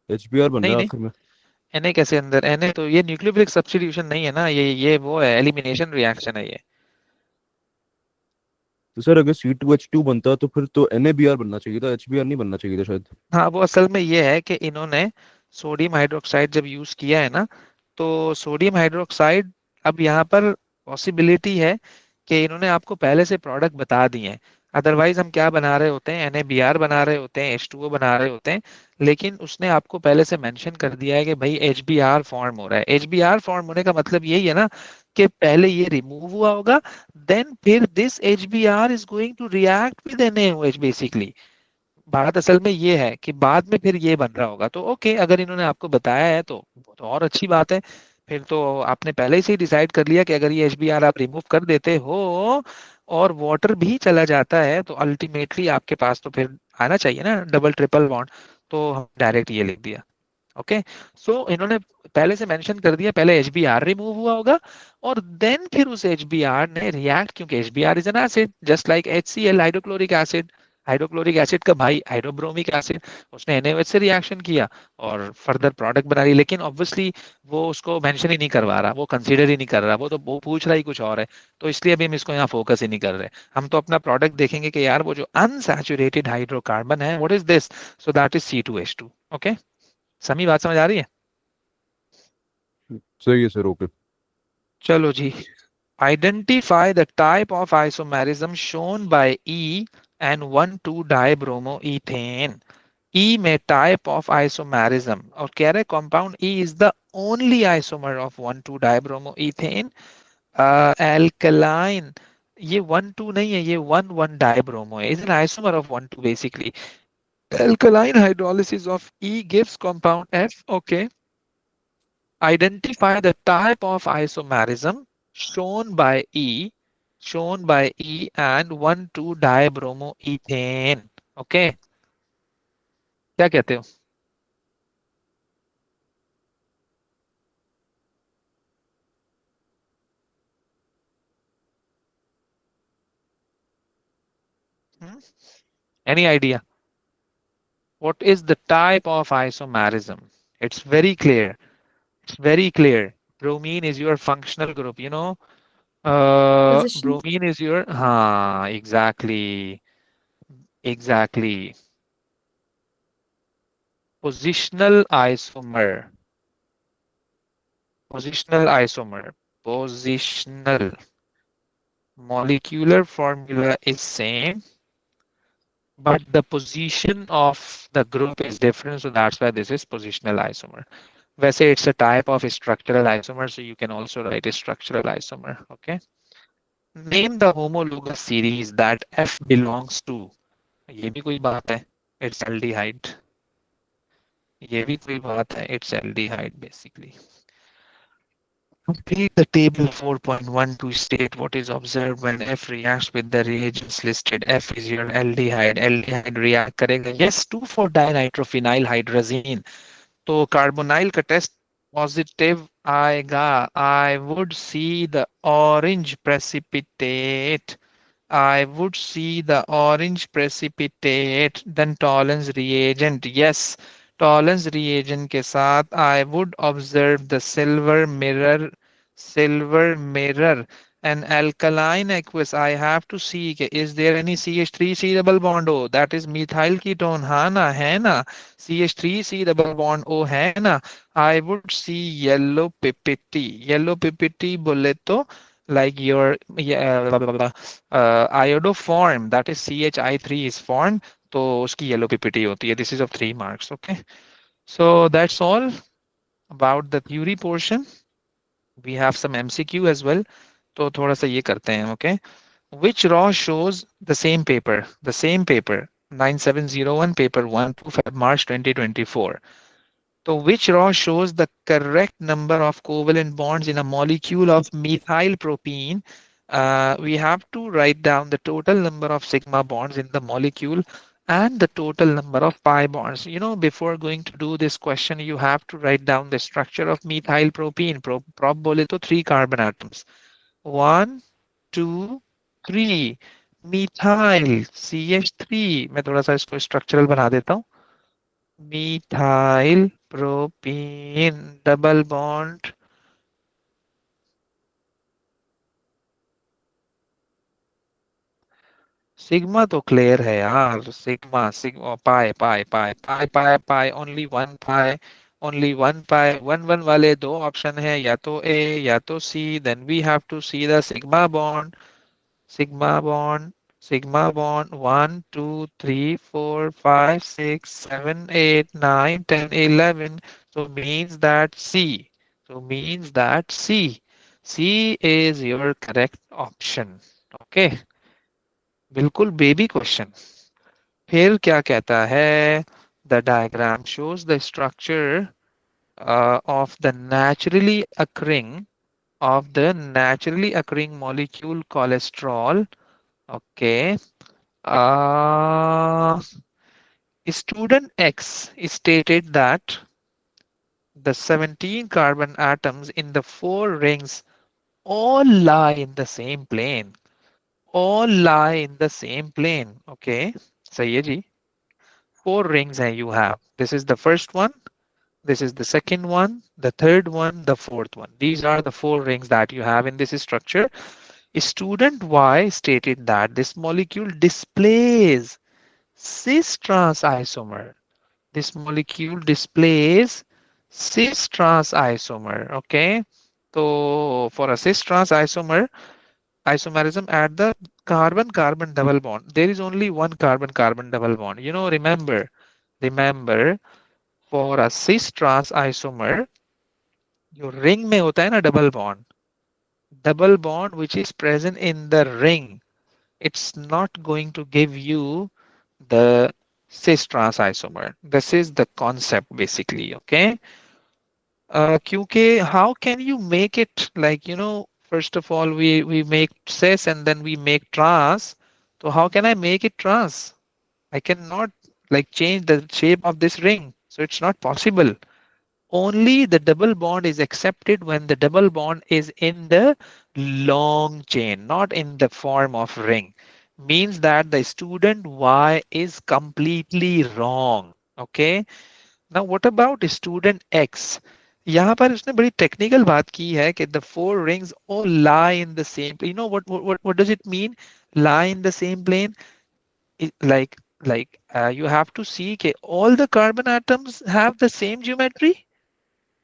HBr बन नहीं रहा है नहीं, आखिर में। Na कैसे अंदर? Na तो ये न्यूक्लियोफिलिक सब्स्टिट्यूशन नहीं है ना, ये वो है, एलिमिनेशन रिएक्शन है ये। तो सर अगर C2H2 बनता तो फिर तो NaBr बनना चाहिए था, HBr नहीं बनना चाहिए था शायद। हाँ, वो असल में ये है कि इन्होंने सोडियम हाइड्रोक्साइड जब यूज किया है ना, तो सोडियम हाइड्रोक्साइड, अब यहाँ पर पॉसिबिलिटी है कि इन्होंने आपको पहले से प्रोडक्ट बता दिए हैं। अदरवाइज हम क्या बना रहे होते हैं, NaBr बना रहे होते हैं, H2O बना रहे होते हैं, लेकिन उसने आपको पहले से मेंशन कर दिया है कि भाई HBr फॉर्म हो रहा है। HBr फॉर्म होने का मतलब यही है ना कि पहले ये रिमूव हुआ होगा, देन फिर this HBr is going to react with NaOH basically. बात असल में ये है कि बाद में फिर ये बन रहा होगा, तो ओके, अगर इन्होंने आपको बताया है तो वो तो और अच्छी बात है। फिर तो आपने पहले से ही डिसाइड कर लिया कि अगर ये HBr आप रिमूव कर देते हो और वाटर भी चला जाता है तो अल्टीमेटली आपके पास तो फिर आना चाहिए ना डबल ट्रिपल बॉन्ड। तो हम डायरेक्ट ये लिख दिया। ओके। सो इन्होंने पहले से मेंशन कर दिया, पहले HBr रिमूव हुआ होगा और देन फिर उस HBr ने रिएक्ट, क्योंकि HBr is an acid just like HCl, hydrochloric acid. Hydrochloric acid का भाई हाइड्रोब्रोमिक एसिड, उसने NaOH से रिएक्शन किया और फर्दर प्रोडक्ट बना रही, लेकिन ऑब्वियसली वो उसको मेंशन ही नहीं करवा रहा, वो कंसीडर ही नहीं कर रहा, वो पूछ रहा ही कुछ और है। तो इसलिए अभी हम इसको यहाँ फोकस ही नहीं कर रहे। हम तो अपना प्रोडक्ट देखेंगे कि यार वो जो अनसैचुरेटेड हाइड्रोकार्बन है, what is this? So that is C2H2। Okay, समी बात समझ आ रही है? सही है सर, ओके। चलो जी। Identify the type of isomerism shown by E and 1,2-dibromoethane. E में type of isomerism और कह रहे compound E is the only isomer of 1,2-dibromoethane. Alkaline, ये 1,2 नहीं है, ये 1,1-dibromo है, is an isomer of 1,2 basically. Alkaline hydrolysis of E gives compound F. Okay. Identify the type of isomerism shown by E, and 1,2-dibromoethane. Okay, क्या कहते हो? Hmm? Any idea? What is the type of isomerism? It's very clear. It's very clear. Bromine is your functional group. Position. Bromine is your, हाँ, exactly, exactly. Positional isomer. Positional isomer. Positional. Molecular formula is same, but the position of the group is different, so that's why this is positional isomer. वैसे it's a type of structural isomer, so you can also write a structural isomer. Okay. Name the homologous series that F belongs to. ये भी कोई बात है, it's aldehyde. ये भी कोई बात है, it's aldehyde basically. Complete the table 4.1 to state what is observed when F reacts with the reagents listed. F is your aldehyde. Aldehyde react करेगा. Yes, 2,4-dinitrophenyl hydrazine. तो कार्बोनाइल का टेस्ट पॉजिटिव आएगा. I would see the orange precipitate. I would see the orange precipitate. Then Tollens reagent. Yes, Tollens reagent के साथ I would observe the silver mirror. Silver mirror. An alkaline aqueous. I have to see is there any CH3C double bond O? That is methyl ketone. हाँ ना, है ना? CH3C double bond O है ना? I would see yellow pipity. Yellow pipity बोले तो like your yeah, iodoform, that is CHI3 is formed, तो उसकी yellow ppt होती है. This is of 3 marks. Okay, so that's all. about the theory portion. We have some MCQ as well. तो थोड़ा सा ये करते हैं, okay? Which raw shows the same paper, 9701, paper 1 to Feb March 2024. So which raw shows the correct number of covalent bonds in a molecule of methyl propene? We have to write down the total number of sigma bonds in the molecule and the total number of pi bonds. You know, before going to do this question, you have to write down the structure of methyl propene. Prop bole to 3 carbon atoms. 1, 2, 3. Methyl CH3. मैं थोड़ा सा इसको structural बना देता हूँ. Methyl propene double bond. Sigma तो clear है यार. Sigma sigma pi pi pi pi pi pi only one pi one one वाले दो ऑप्शन है, या तो ए या तो C. Then we have to see the sigma bond. Sigma bond, sigma bond, 1, 2, 3, 4, 5, 6, 7, 8, 9, 10, 11. So means that C. So means that C. C is your correct option. Okay. बिल्कुल baby question. फिर क्या कहता है? The diagram shows the structure of the naturally occurring molecule cholesterol. Okay. Uh, Student X stated that the 17 carbon atoms in the 4 rings all lie in the same plane. All lie in the same plane. Okay. सही है जी. 4 rings है you have. This is the first one. This is the second one, the third one, the fourth one. These are the 4 rings that you have in this structure. Student Y stated that this molecule displays cis trans isomer. This molecule displays cis trans isomer. Okay. So for a cis trans isomer, isomerism at the carbon carbon double bond, there is only one carbon carbon double bond. You know, remember for a cis trans isomer, your ring में होता है ना double bond which is present in the ring, it's not going to give you the cis trans isomer. This is the concept basically. Okay. क्योंकि how can you make it, like, you know, first of all we make cis and then we make trans. So how can I make it trans? I cannot like change the shape of this ring, so it's not possible. Only the double bond is accepted when the double bond is in the long chain, not in the form of ring. Means that the student Y is completely wrong. Okay. Now what about student X? यहाँ पर उसने बड़ी technical बात की है कि the 4 rings all lie in the same. You know what does it mean? Lie in the same plane. Like you have to see that all the carbon atoms have the same geometry.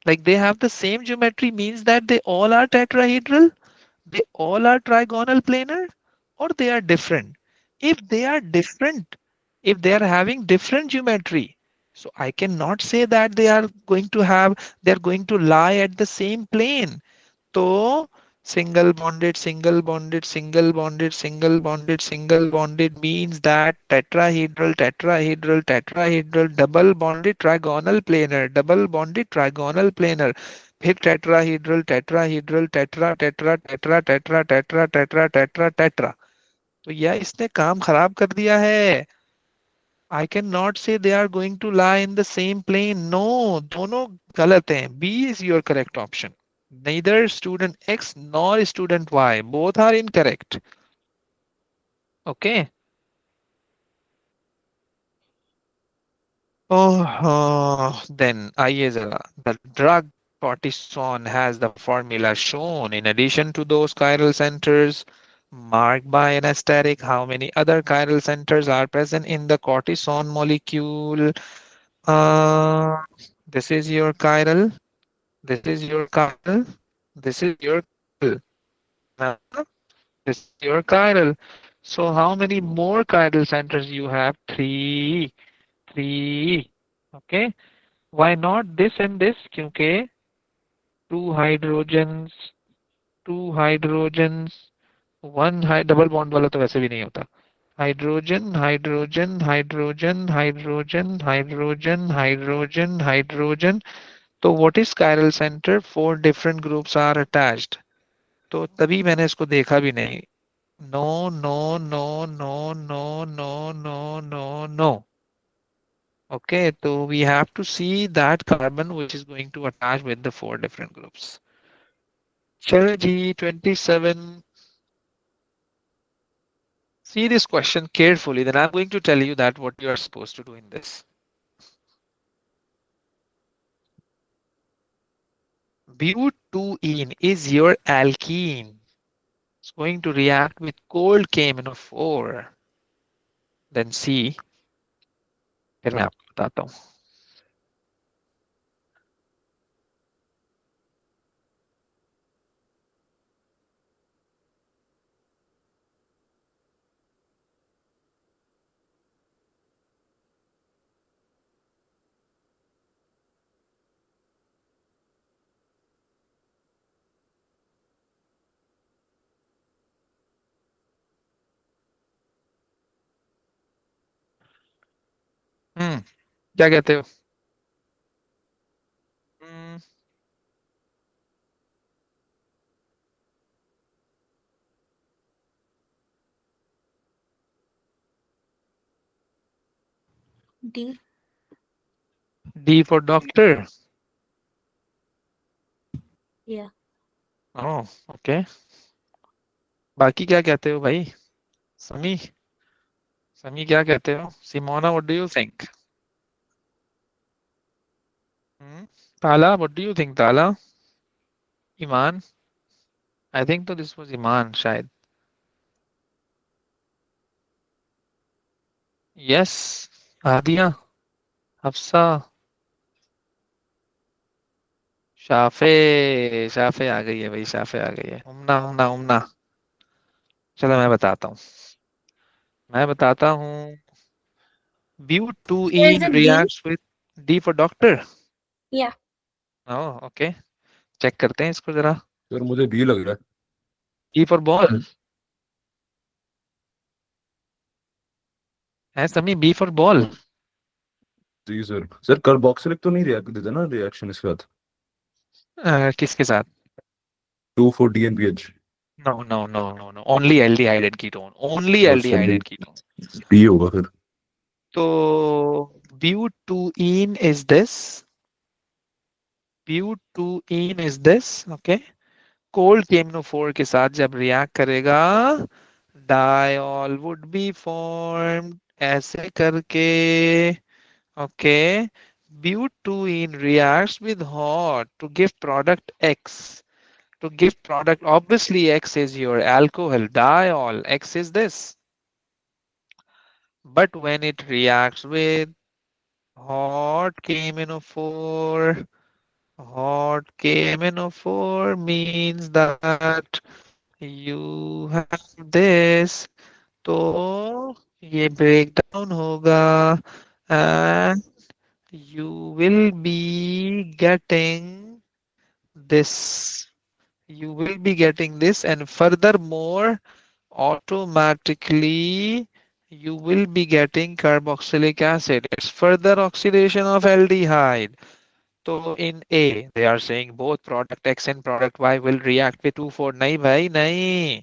Like they have the same geometry means that they all are tetrahedral, they all are trigonal planar, or they are different. If they are different, if they are having different geometry, so I cannot say that they're going to lie at the same plane. So single bonded, single bonded, single bonded, single bonded, single bonded means that tetrahedral, tetrahedral, tetrahedral, double bonded trigonal planar, double bonded trigonal planar. फिर tetrahedral, tetrahedral, tetra, tetra, tetra, tetra, tetra, tetra, tetra, tetra. तो यह इसने काम खराब कर दिया है. I cannot say they are going to lie in the same plane. No, दोनों गलत हैं. B is your correct option. Neither student X nor student Y. Both are incorrect. Okay. Then आइए जरा. The drug cortisone has the formula shown. In addition to those chiral centers marked by an asterisk, how many other chiral centers are present in the cortisone molecule? Uh, this is your chiral. This is your chiral. This is your chiral. Huh? This is your chiral. So how many more chiral centers you have? Three. Three. Okay. Why not this and this? क्योंकि two hydrogens, two hydrogens, one double bond वाला तो वैसे भी नहीं होता. Hydrogen hydrogen hydrogen hydrogen hydrogen hydrogen hydrogen. तो what is chiral centre? Four different groups are attached. तो तभी मैंने इसको देखा भी नहीं. No no no no no no no no no. Okay, so we have to see that carbon which is going to attach with the four different groups. चलो जी 27. See this question carefully, then I'm going to tell you that what you are supposed to do in this. Butene is your alkene. It's going to react with cold KMnO4. Then C. फिर मैं आपको बताता हूँ. क्या कहते हो? हम्म, D. D for doctor. Yeah. Oh, okay. बाकी क्या कहते हो भाई? समी, समी क्या कहते हो? Simona, what do you think? Tala, what do you think, Tala? Iman? I think तो this was Iman शायद. Yes. Adia, हफ्सा, शाफे. शाफे आ गई है भाई, शाफे आ गई है. उमना उमना उमना. चलो मैं बताता हूँ. Sir, is Butene it D? reacts with D for doctor. Yeah. Oh, okay. Check करते हैं इसको जरा. सर मुझे बी लग रहा है. E for ball. है समी, B for ball. जी सर. सर कार्बोक्सिलिक तो नहीं रिएक्ट देता ना रिएक्शन इसके साथ? किसके साथ? 2,4-DNPH. No, no, no, no, no. Only aldehyde and ketone. Only और aldehyde चलिए and ketone. बी होगा फिर. So butene is this. Butene is this. Okay. Cold KMnO4 के साथ जब रिएक्ट करेगा, डायॉल वुड बी फॉर्म्ड ऐसे करके. Okay. Butene reacts with hot to give product X. To give product, obviously X is your alcohol, diol. X is this. But when it reacts with hot KMnO4, hot KMnO4 means that you have this. तो ये break down होगा and you will be getting this. You will be getting this, and furthermore, automatically you will be getting carboxylic acid. It's further oxidation of aldehyde. So in A, they are saying both product X and product Y will react with 2,4. नहीं भाई नहीं,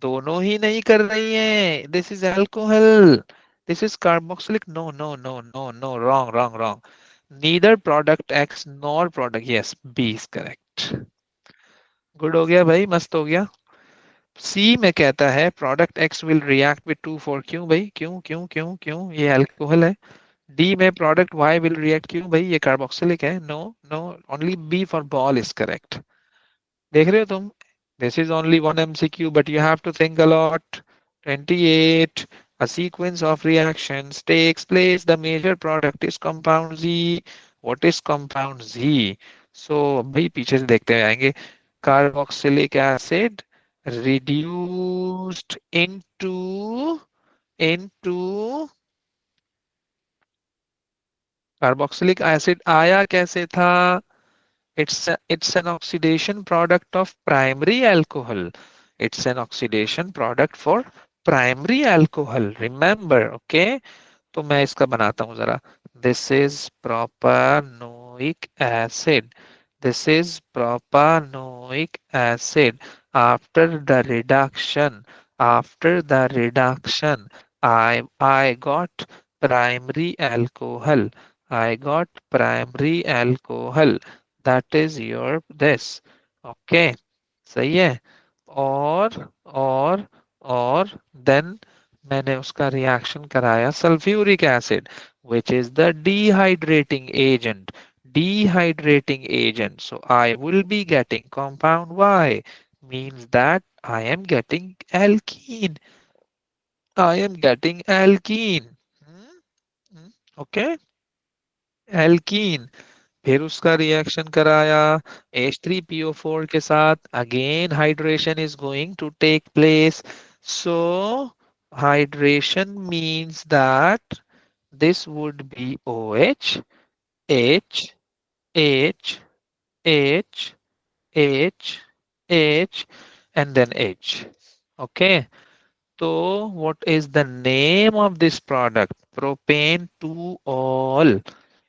दोनों ही नहीं कर रही हैं. This is alcohol. This is carboxylic. No, no, no, no, no. Wrong, wrong, wrong. Neither product X nor product. Yes, B is correct. Good हो गया भाई, मस्त हो गया. सी में कहता है product x will react with 2,4. क्यों भाई? क्यों क्यों क्यों क्यों? ये अल्कोहल है. डी में प्रोडक्ट वाई विल रिएक्ट. क्यों भाई? ये कार्बोक्सिलिक है. No no, only B for ball is correct. देख रहे हो तुम? This is only one MCQ, but you have to think a lot. 28. A sequence of reactions takes place. The major product is compound Z. What is compound Z? So भाई पीछे से देखते हुए आएंगे. Carboxylic acid reduced into carboxylic acid आया कैसे था? It's an oxidation product of primary alcohol. It's an oxidation product for primary alcohol. Remember, okay? तो मैं इसका बनाता हूं जरा. This is propanoic acid. This is propanoic acid. After the reduction, after the reduction, I got primary alcohol. I got primary alcohol. That is your this. Okay. सही है. और और then मैंने उसका रिएक्शन कराया sulphuric acid which is the dehydrating agent. Dehydrating agent. So I will be getting compound Y means that I am getting alkene. I am getting alkene. Hmm? Hmm. Okay. Alkene. फिर उसका reaction कराया H3PO4 के साथ. Again hydration is going to take place. So hydration means that this would be OH, H, H, H, H, H, and then H. Okay. So what is the name of this product? Propane to all.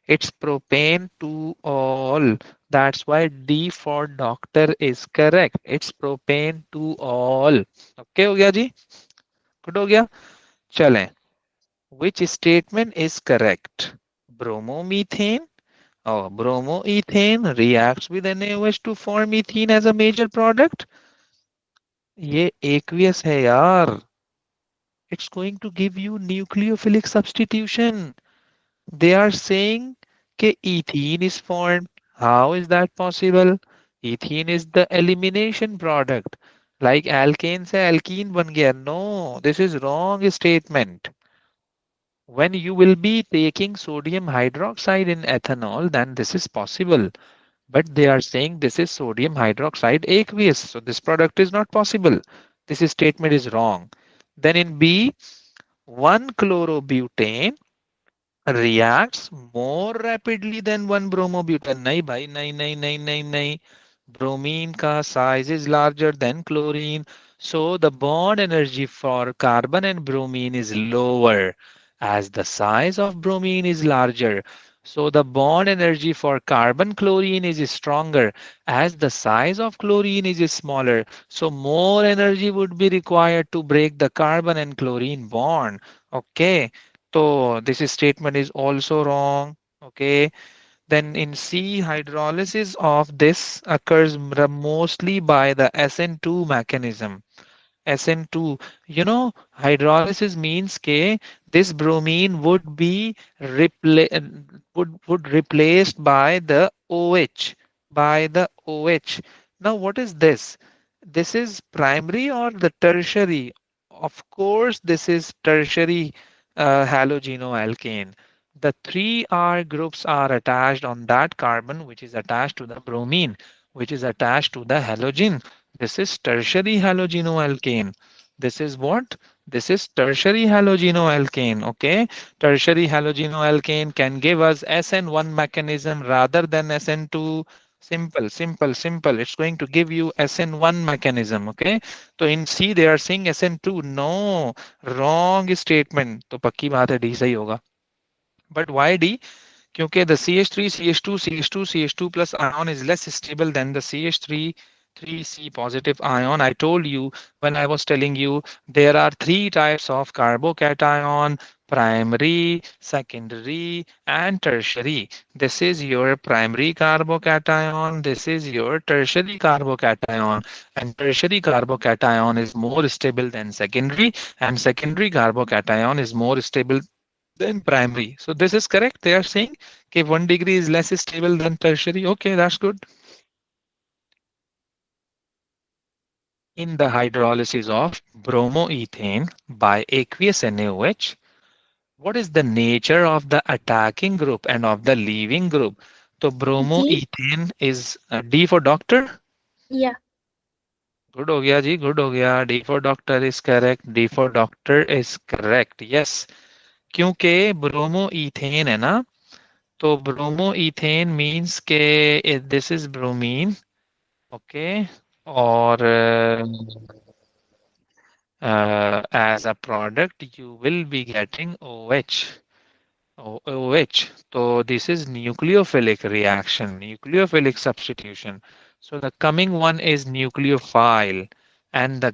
It's propane to all. That's why D for doctor is correct. It's propane to all. Okay हो गया जी? Good हो गया? चलें. Which statement is correct? Bromomethane or bromoethane reacts with NaOH to form ethene as a major product. ये aqueous है यार. It's going to give you nucleophilic substitution. They are saying that ethene is formed. How is that possible? Ethene is the elimination product. Like alkane से alkene बन गया. No, this is wrong statement. When you will be taking sodium hydroxide in ethanol, then this is possible. But they are saying this is sodium hydroxide aqueous. So this product is not possible. This statement is wrong. Then in B, 1-chlorobutane reacts more rapidly than 1-bromobutane. नहीं भाई नहीं नहीं नहीं नहीं नहीं. Bromine ka size is larger than chlorine. So the bond energy for carbon and bromine is lower as the size of bromine is larger. So the bond energy for carbon chlorine is stronger as the size of chlorine is smaller. So more energy would be required to break the carbon and chlorine bond. Okay. So this statement is also wrong. Okay. Then in C, hydrolysis of this occurs mostly by the SN2 mechanism. SN2, hydrolysis means ke this bromine would be would replaced by the OH, by the OH. Now what is this? This is primary or the tertiary? Of course, this is tertiary halogenoalkane. The three R groups are attached on that carbon, which is attached to the bromine, which is attached to the halogen. This is tertiary halogenoalkane. This is what? This is tertiary halogenoalkane. Okay. Tertiary halogenoalkane can give us SN1 mechanism rather than SN2. Simple, simple, simple. It's going to give you SN1 mechanism. Okay. So in C, they are saying SN2. No, wrong statement. तो पक्की बात है D सही होगा. But why D? क्योंकि the CH3, CH2, CH2, CH2 plus ion is less stable than the CH3 3C positive ion. I told you when I was telling you there are three types of carbocation: primary, secondary, and tertiary. This is your primary carbocation. This is your tertiary carbocation. And tertiary carbocation is more stable than secondary, and secondary carbocation is more stable than primary. So this is correct. They are saying okay, 1 degree is less stable than tertiary. Okay, that's good. In the hydrolysis of bromoethane by aqueous NaOH, what is the nature of the attacking group and of the leaving group? So D. bromoethane is D for doctor. Yeah. Good हो गया जी, good हो गया. D for doctor is correct. D for doctor is correct. Yes. क्योंकि bromoethane है ना, तो bromoethane means के this is bromine, okay, और as a product you will be getting OH. OH. So this is nucleophilic reaction, nucleophilic substitution. So the coming one is nucleophile, and the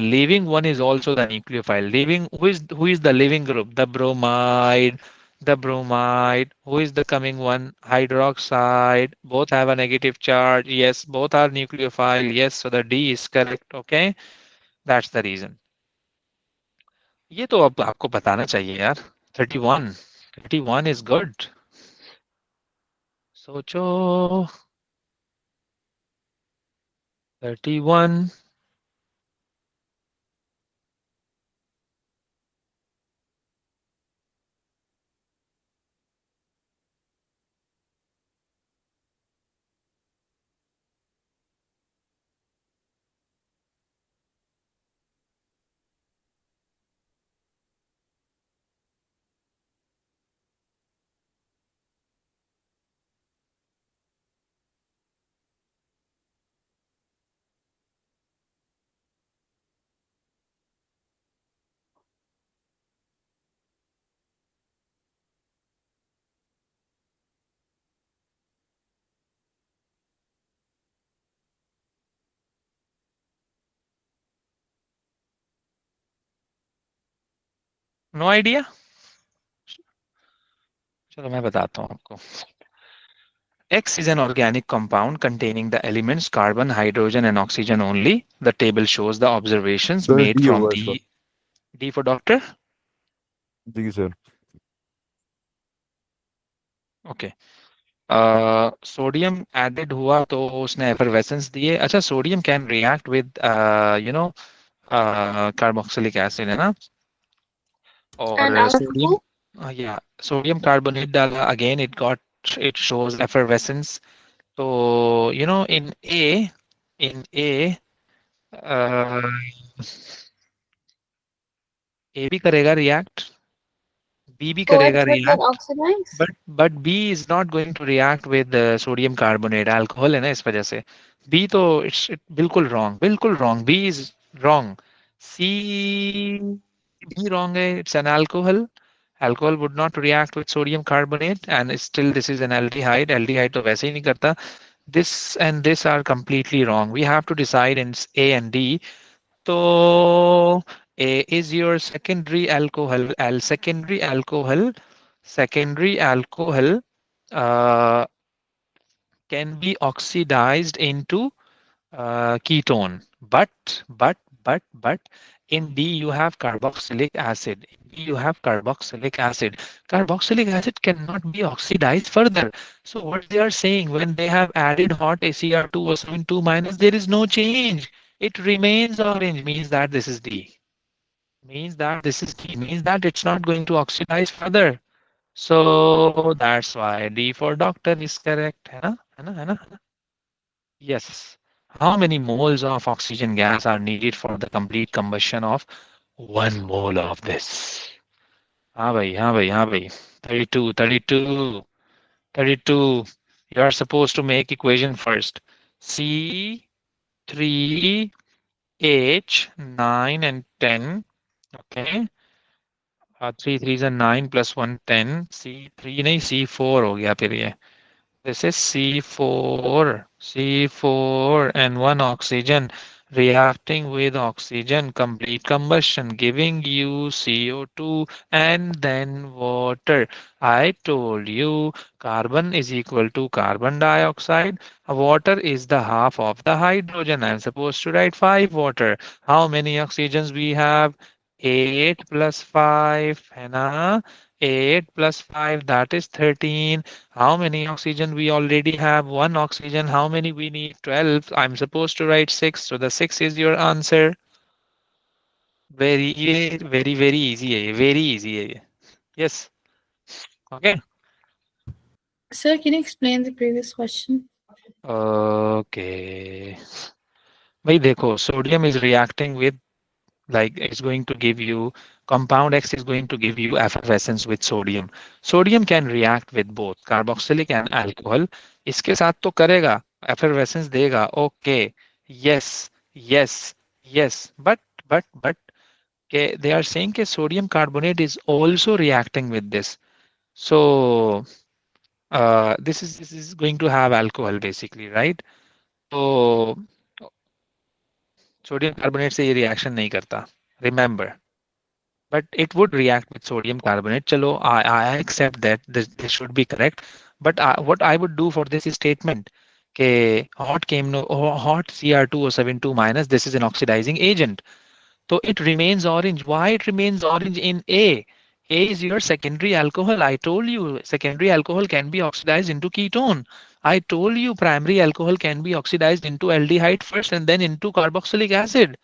leaving one is also the nucleophile. Leaving, who is the leaving group? The bromide. The bromide. Who is the coming one? Hydroxide. Both have a negative charge. Yes, both are nucleophile. Yes, so the D is correct. Okay, that's the reason. ये तो अब आपको बताना चाहिए यार. 31. 31 is good. सोचो. 31. No idea. चलो मैं बताता हूँ आपको. X is an organic compound containing the elements carbon, hydrogen, and oxygen only. The table shows the observations sir made D from होगा इसका. the D for doctor. जी सर. Okay. सोडियम एडेड हुआ तो उसने एफरवेसेंस दिए. अच्छा, sodium can react with you know carboxylic acid, है ना. और And सोडियम, alcohol? या सोडियम कार्बोनेट डाला, अगेन इट शोज एफरवेसेंस. तो इन ए ए भी करेगा रिएक्ट, बी भी So करेगा it will get react. oxidized? But B is not going to react with sodium carbonate. Alcohol है ना, इस वजह से. बी तो इट्स बिल्कुल रॉन्ग, बिल्कुल wrong. B is wrong. C भी रॉन्ग है. It's an alcohol. Alcohol would not react with sodium carbonate, and still this is an aldehyde. Aldehyde तो वैसे ही नहीं करता. This and this are completely wrong. We have to decide in A and D. So A is your secondary alcohol. Secondary alcohol uh, can be oxidized into ketone. But in D you have carboxylic acid. In D you have carboxylic acid. Carboxylic acid cannot be oxidized further. So what they are saying, when they have added hot ACr2O72 minus, there is no change. It remains orange. Means that this is D. Means that this is D. Means that it's not going to oxidize further. So that's why D for doctor is correct. है ना? है ना? है ना? Yes. How many moles of oxygen gas are needed for the complete combustion of 1 mole of this? हाँ भाई, हाँ भाई. 32, 32, 32. You are supposed to make equation first. C3H 9 and 10. Okay. 3 3s are 9 plus 1 10. C3 नहीं, C4 हो गया फिर ये. This is C4 and one oxygen reacting with oxygen, complete combustion, giving you CO2 and then water. I told you carbon is equal to carbon dioxide. Water is the half of the hydrogen. I'm supposed to write 5 water. How many oxygens we have? 8 plus 5, है ना? 8 plus 5, that is 13. How many oxygen we already have? One oxygen. How many we need? 12. I'm supposed to write 6. So the 6 is your answer. Very easy है ये. Very easy है ये. Yes. Okay. Sir, can you explain the previous question? Okay. भाई देखो, sodium is reacting with Like it's going to give you compound X is going to give you effervescence with sodium. Sodium can react with both carboxylic and alcohol. इसके साथ तो करेगा, effervescence देगा. Okay, yes, yes, yes. But they are saying that sodium carbonate is also reacting with this. So this is going to have alcohol basically, right? So sodium carbonate से ये reaction नहीं करता. Remember. But it would react with sodium carbonate. Chalo, I accept that this should be correct. But what I would do for this statement, ke hot hot Cr2O72 minus, this is an oxidizing agent. So it remains orange. Why it remains orange in A? A is your secondary alcohol. I told you secondary alcohol can be oxidized into ketone. I told you primary alcohol can be oxidized into aldehyde first and then into carboxylic acid.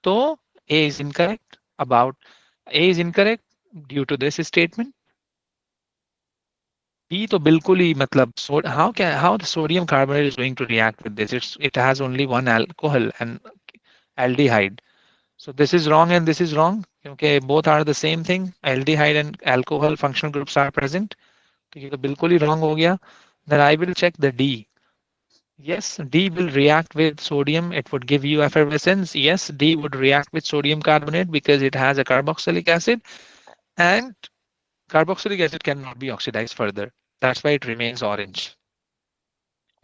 So A is incorrect about A is incorrect due to this statement. B तो बिल्कुल ही मतलब how the sodium carbonate is going to react with this? It has only one alcohol and aldehyde. So this is wrong and this is wrong. Okay, both are the same thing. Aldehyde and alcohol functional groups are present. तो ये तो बिल्कुल ही wrong हो गया. Then I will check the D. Yes, D will react with sodium. It would give you effervescence. Yes, D would react with sodium carbonate because it has a carboxylic acid. And carboxylic acid cannot be oxidized further. That's why it remains orange.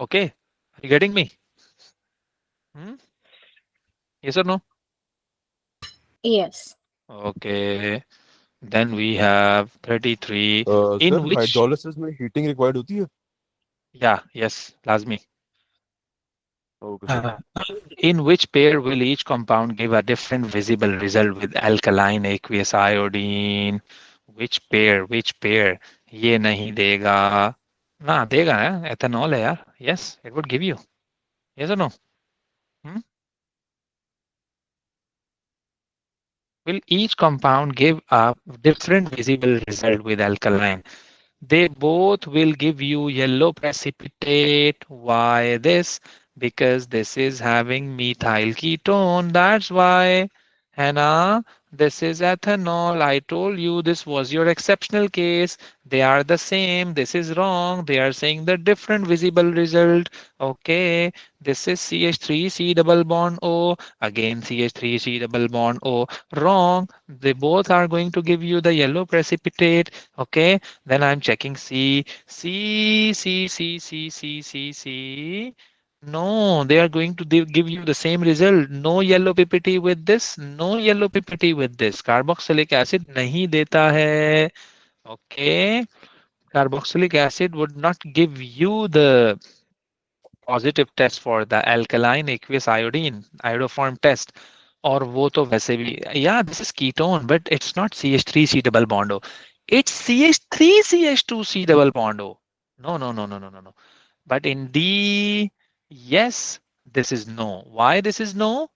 Okay, are you getting me? Hmm? Yes or no? Yes. Okay, then we have 33 in sir which, hydrolysis में heating required होती है? yeah, yes, Lazmi. Okay sir. Uh, in which pair will each compound give a different visible result with alkaline aqueous iodine? Which pair? Which pair? ये नहीं देगा. ना देगा ना, ethanol है यार. Yes, it would give you. Yes or no? Hmm? Will each compound give a different visible result with alkaline? They both will give you yellow precipitate. Why this? Because this is having methyl ketone. That's why. Hannah, this is ethanol. I told you this was your exceptional case. They are the same. This is wrong. They are saying the different visible result. Okay. This is CH3 C double bond O. Again CH3 C double bond O. Wrong. They both are going to give you the yellow precipitate. Okay. Then I'm checking C. C, C, C, C, C, C, C. No, they are going to give you the same result. No yellow PPT with this, no yellow PPT with this. Carboxylic acid नहीं देता है. Okay. Carboxylic acid would not give you the positive test for the alkaline aqueous iodine, iodoform test. और वो तो वैसे भी, yeah, this is ketone, but it's not CH3C double bond O. It's CH3CH2C double bond O. No, no, no, no, no, no, no. But in D, yes, this is no. Why this is no?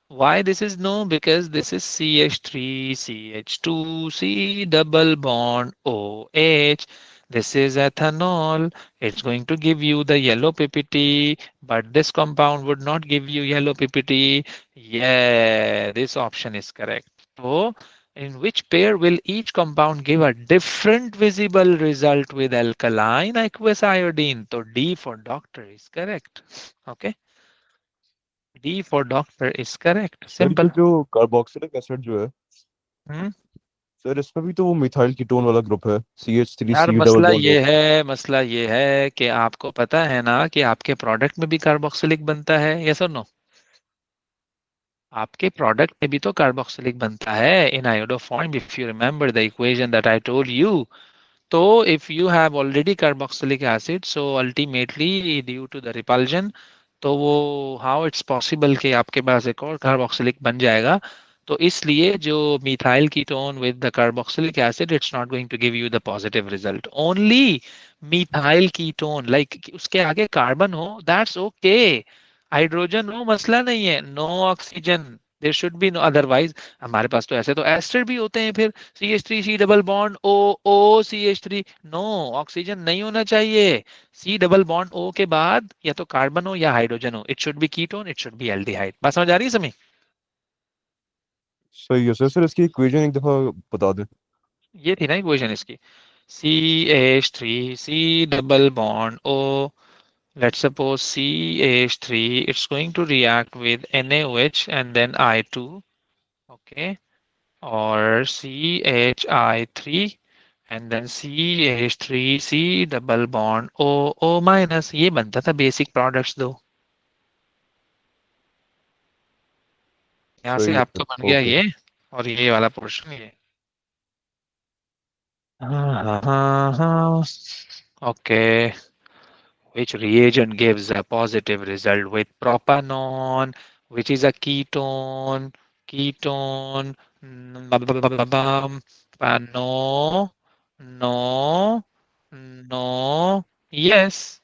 Why this is no? Because this is CH3, CH2, C double bond OH. This is ethanol. It's going to give you the yellow PPT, but this compound would not give you yellow PPT. Yeah, this option is correct. So, in which pair will each compound give a different visible result with alkaline aqueous iodine? So D for doctor is correct. Okay. D for doctor is correct. Sir ये Simple. जो carboxylic acid जो है, Hmm? Sir इसमें भी तो वो methyl ketone वाला group है, CH3 यार C डबल मसला बॉन्ड O. ये है, मसला ये है कि आपको पता है ना कि आपके प्रोडक्ट में भी कार्बोक्सिलिक बनता है. यस और नो? आपके प्रोडक्ट में भी तो कार्बोक्सिलिक बनता है in iodoform. If you remember the equation that I told you. So if you have already carboxylic acid, so ultimately due to the repulsion, तो वो how it's possible कि आपके पास एक और carboxylic बन जाएगा. तो इसलिए जो methyl ketone with the carboxylic acid, it's not going to give you the positive result. Only methyl ketone, like उसके आगे carbon हो, that's okay. हाइड्रोजन हो मसला नहीं है. No oxygen, there should be no. Otherwise हमारे पास तो ऐसे तो एस्टर भी होते हैं फिर. CH3 C double bond O O CH3. No, oxygen नहीं होना चाहिए. C डबल बॉन्ड O के बाद या तो कार्बन हो या हाइड्रोजन हो. It should be ketone, it should be aldehyde. बात समझ आ रही है समी? सही है सर। सर इसकी इक्वेशन एक दफा बता दें। ये थी ना इक्वेशन इसकी, CH3 C double bond O. Let's suppose CH3, it's going to react with NaOH and then I2, okay, or CHI3 and then CH3 C double bond O minus. ये बनता था बेसिक प्रोडक्ट्स दो। यहाँ से सही है आपका सर। बन गया ओके। ये, और ये वाला पोर्शन ये। हाँ हाँ हाँ हाँ, okay. Which reagent gives a positive result with propanol, which is a ketone? Ketone. No, no, no. Yes.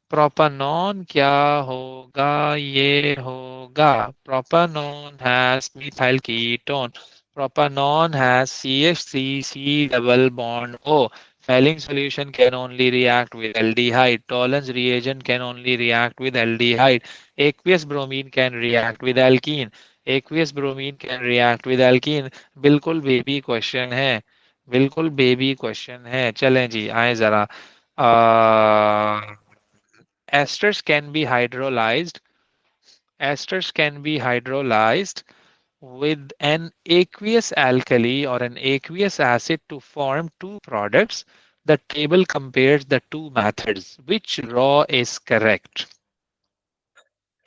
प्रोपानॉन क्या होगा? ये होगा, प्रोपानॉन has methyl ketone. Propanol has CH3C double bond O. Failing solution can only react with aldehyde. Tollens reagent can only react with aldehyde. Aqueous bromine can react with alkene. Aqueous bromine can react with alkene. बिल्कुल baby question है, बिल्कुल baby question है। चलें जी, आए जरा। Esters can be hydrolyzed. Esters can be hydrolyzed with an aqueous alkali or an aqueous acid to form two products. The table compares the two methods. Which raw is correct?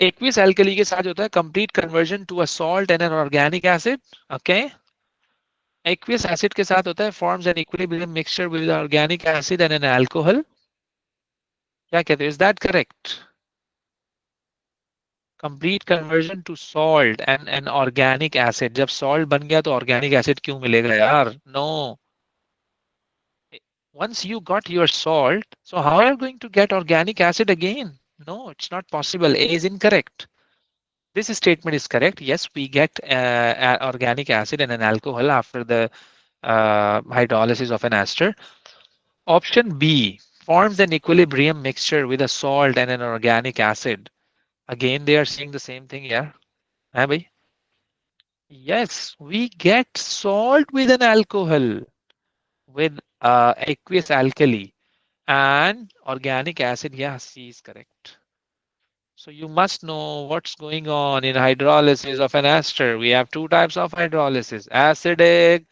Aqueous alkali के साथ होता है complete conversion to a salt and an organic acid. Okay. Aqueous acid के साथ होता है forms an equilibrium mixture with the organic acid and an alcohol. क्या कहते हो? Is that correct? Complete conversion to salt and an organic acid. जब salt बन गया तो ऑर्गेनिक एसिड क्यों मिलेगा यार? No, once you got your salt, so how are you going to get organic acid again? No, it's not possible. A is incorrect. This statement is correct. Yes, we get organic acid and an alcohol after the hydrolysis of an ester. Option B forms an equilibrium mixture with a salt and an organic acid. Again, they are saying the same thing here. हाँ भाई? Yes, we get salt with an alcohol, with aqueous alkali and organic acid. Yeah, C is correct. So you must know what's going on in hydrolysis of an ester. We have two types of hydrolysis, acidic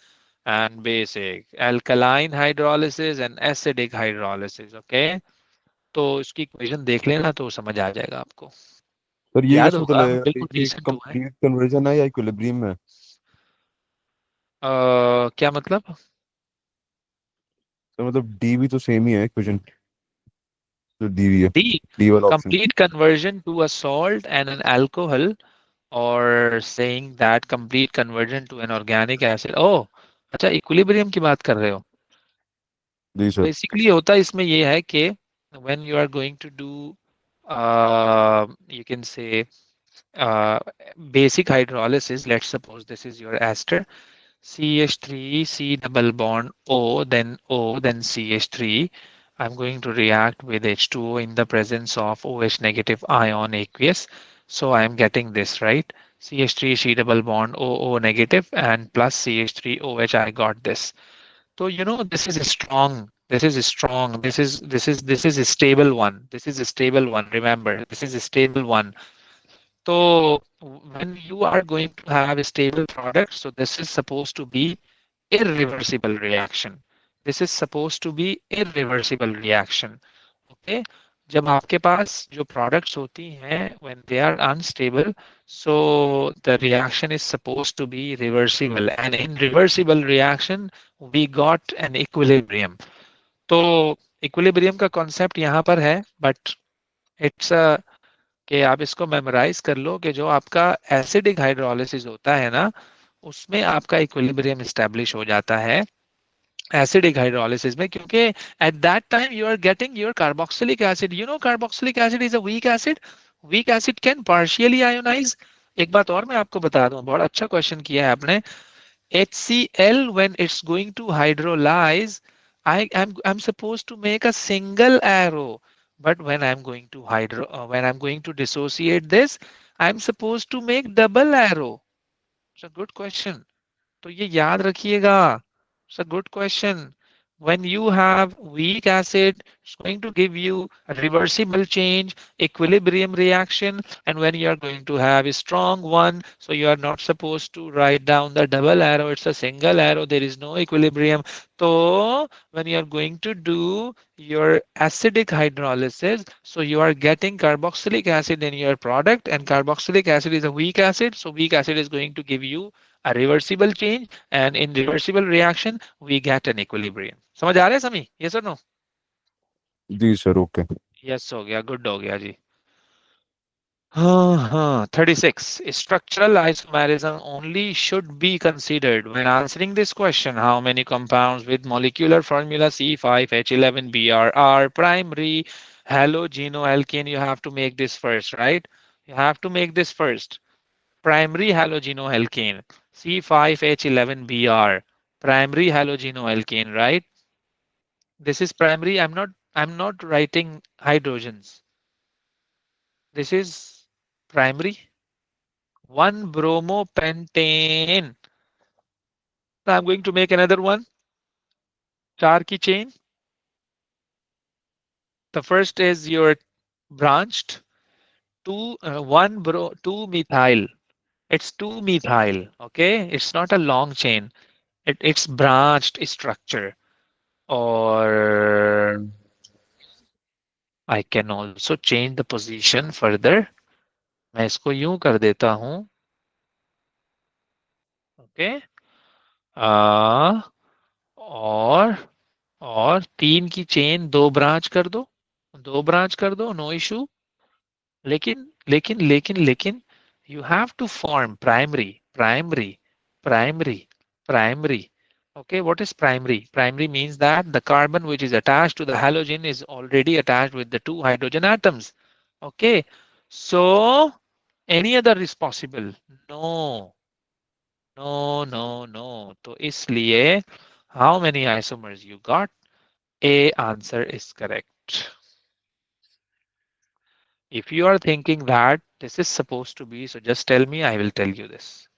and basic. Alkaline hydrolysis and acidic hydrolysis. Okay? तो इसकी equation देख लेना तो समझ आ जाएगा आपको, sir ये याद कैसे पता होगा, लगेगा कि बिल्कुल ये रिसेंट हुआ है। कंप्लीट कन्वर्जन है या इक्विलिब्रियम में? क्या मतलब? सर मतलब डी भी तो सेम ही है इक्वेशन जो दी हुई है, D, डी वाला option. complete conversion to a salt and an alcohol, or saying that complete conversion to an organic acid. Oh, अच्छा, इक्विलिब्रियम की बात कर रहे हो। जी सर। बेसिकली होता इसमें ये है कि when you are going to do you can say uh, basic hydrolysis, let's suppose this is your ester, CH3 C double bond O, then CH3. I'm going to react with H2O in the presence of OH negative ion aqueous. So I'm getting this, right? CH3 C double bond O negative and plus CH3OH. I got this. So this is a strong. This is a strong. This is a stable one. This is a stable one. Remember, this is a stable one. So when you are going to have a stable product, so this is supposed to be irreversible reaction. This is supposed to be irreversible reaction. Okay. जब आपके पास जो products होती हैं when they are unstable, so the reaction is supposed to be reversible, and in reversible reaction we got an equilibrium. तो equilibrium का concept यहाँ पर है, but it's a कि आप इसको मेमोराइज कर लो कि जो आपका एसिडिक हाइड्रोलिसिस होता है ना, उसमें आपका इक्विलिब्रियम एस्टेब्लिश हो जाता है एसिडिक हाइड्रोलिसिस में, क्योंकि at that time you are getting your carboxylic acid. Carboxylic acid is a weak acid can partially ionise. एक बात और मैं आपको बता दूं, बहुत अच्छा क्वेश्चन किया है आपने। HCl when it's going to hydrolyze, I'm supposed to make a single arrow, but when I'm going to when I'm going to dissociate this, I'm supposed to make double arrow. It's a good question. तो ये याद रखिएगा. It's a good question. When you have weak acid, it's going to give you a reversible change, equilibrium reaction. And when you are going to have a strong one, so you are not supposed to write down the double arrow, it's a single arrow, there is no equilibrium. So when you are going to do your acidic hydrolysis, so you are getting carboxylic acid in your product, and carboxylic acid is a weak acid. So weak acid is going to give you a reversible change, and in reversible reaction we get an equilibrium. समझ आ रहा है समी? Yes or no? जी sir okay. Yes हो गया, good हो गया जी. हाँ 36. Structural isomerism only should be considered when answering this question. How many compounds with molecular formula C5H11Br are primary halogenoalkane? You have to make this first, right? You have to make this first. Primary halogenoalkane, C5H11Br, primary halogenoalkane, right? This is primary. I'm not writing hydrogens. This is primary. 1 bromopentane. Now I'm going to make another one. 4 की chain. The first is your branched 2 methyl. It's 2 methyl. Okay, it's not a long chain. It's branched structure. Or I can also change the position further. मैं इसको यूं कर देता हूं. Okay. और 3 की chain 2 branch कर दो. 2 ब्रांच कर दो, नो इशू. लेकिन you have to form primary. Okay, what is primary? Primary means that the carbon which is attached to the halogen is already attached with the 2 hydrogen atoms. Okay, so any other is possible? No, no. तो इसलिए how many isomers you got? A answer is correct. If you are thinking that this is supposed to be, so just tell me, I will tell you this.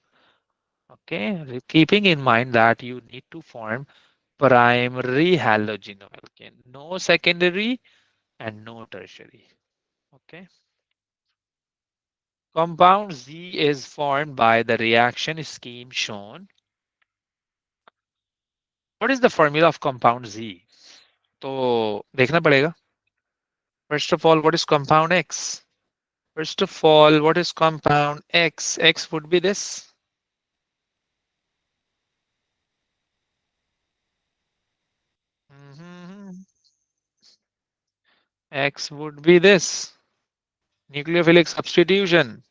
Okay, keeping in mind that you need to form primary halogenoalkane, no secondary and no tertiary. Okay. Compound Z is formed by the reaction scheme shown. What is the formula of compound Z? तो देखना पड़ेगा. First of all, what is compound X? First of all, what is compound X? X would be this. Mhm. X would be this. Nucleophilic substitution.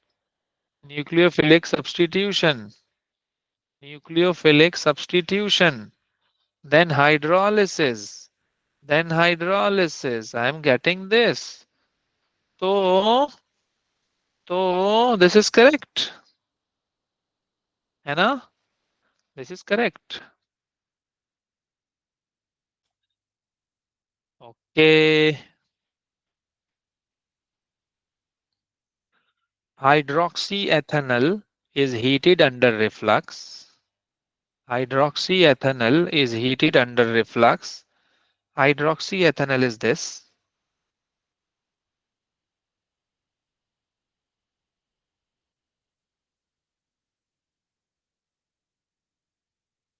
Nucleophilic substitution. Nucleophilic substitution. Then hydrolysis. Then hydrolysis. I'm getting this. So this is correct. है ना? This is correct. Okay. Hydroxyethanol is heated under reflux. Hydroxyethanol is heated under reflux. Hydroxyethanol is this.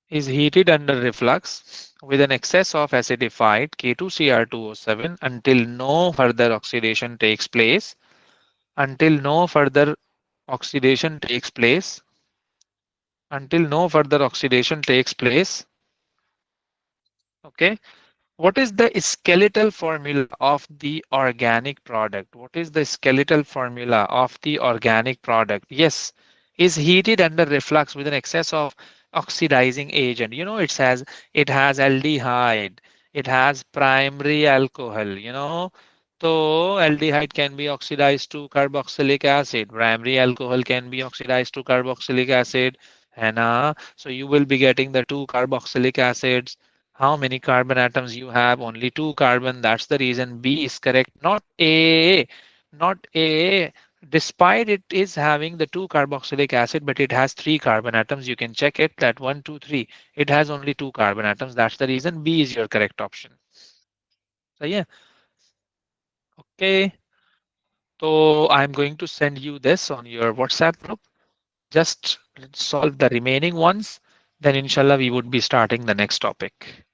Is heated under reflux with an excess of acidified K2Cr2O7 until no further oxidation takes place. Until no further oxidation takes place. Until no further oxidation takes place. Okay. What is the skeletal formula of the organic product? What is the skeletal formula of the organic product? Yes, is heated under reflux with an excess of oxidizing agent. You know, it has aldehyde, it has primary alcohol, you know. So aldehyde can be oxidized to carboxylic acid. Primary alcohol can be oxidized to carboxylic acid. And so you will be getting the 2 carboxylic acids. How many carbon atoms you have? Only 2 carbon. That's the reason B is correct, not A. Not A. Despite it is having the 2 carboxylic acid, but it has 3 carbon atoms. You can check it that 1, 2, 3. It has only 2 carbon atoms. That's the reason B is your correct option. So yeah, okay. So I'm going to send you this on your WhatsApp group. Just solve the remaining ones. Then inshallah we would be starting the next topic.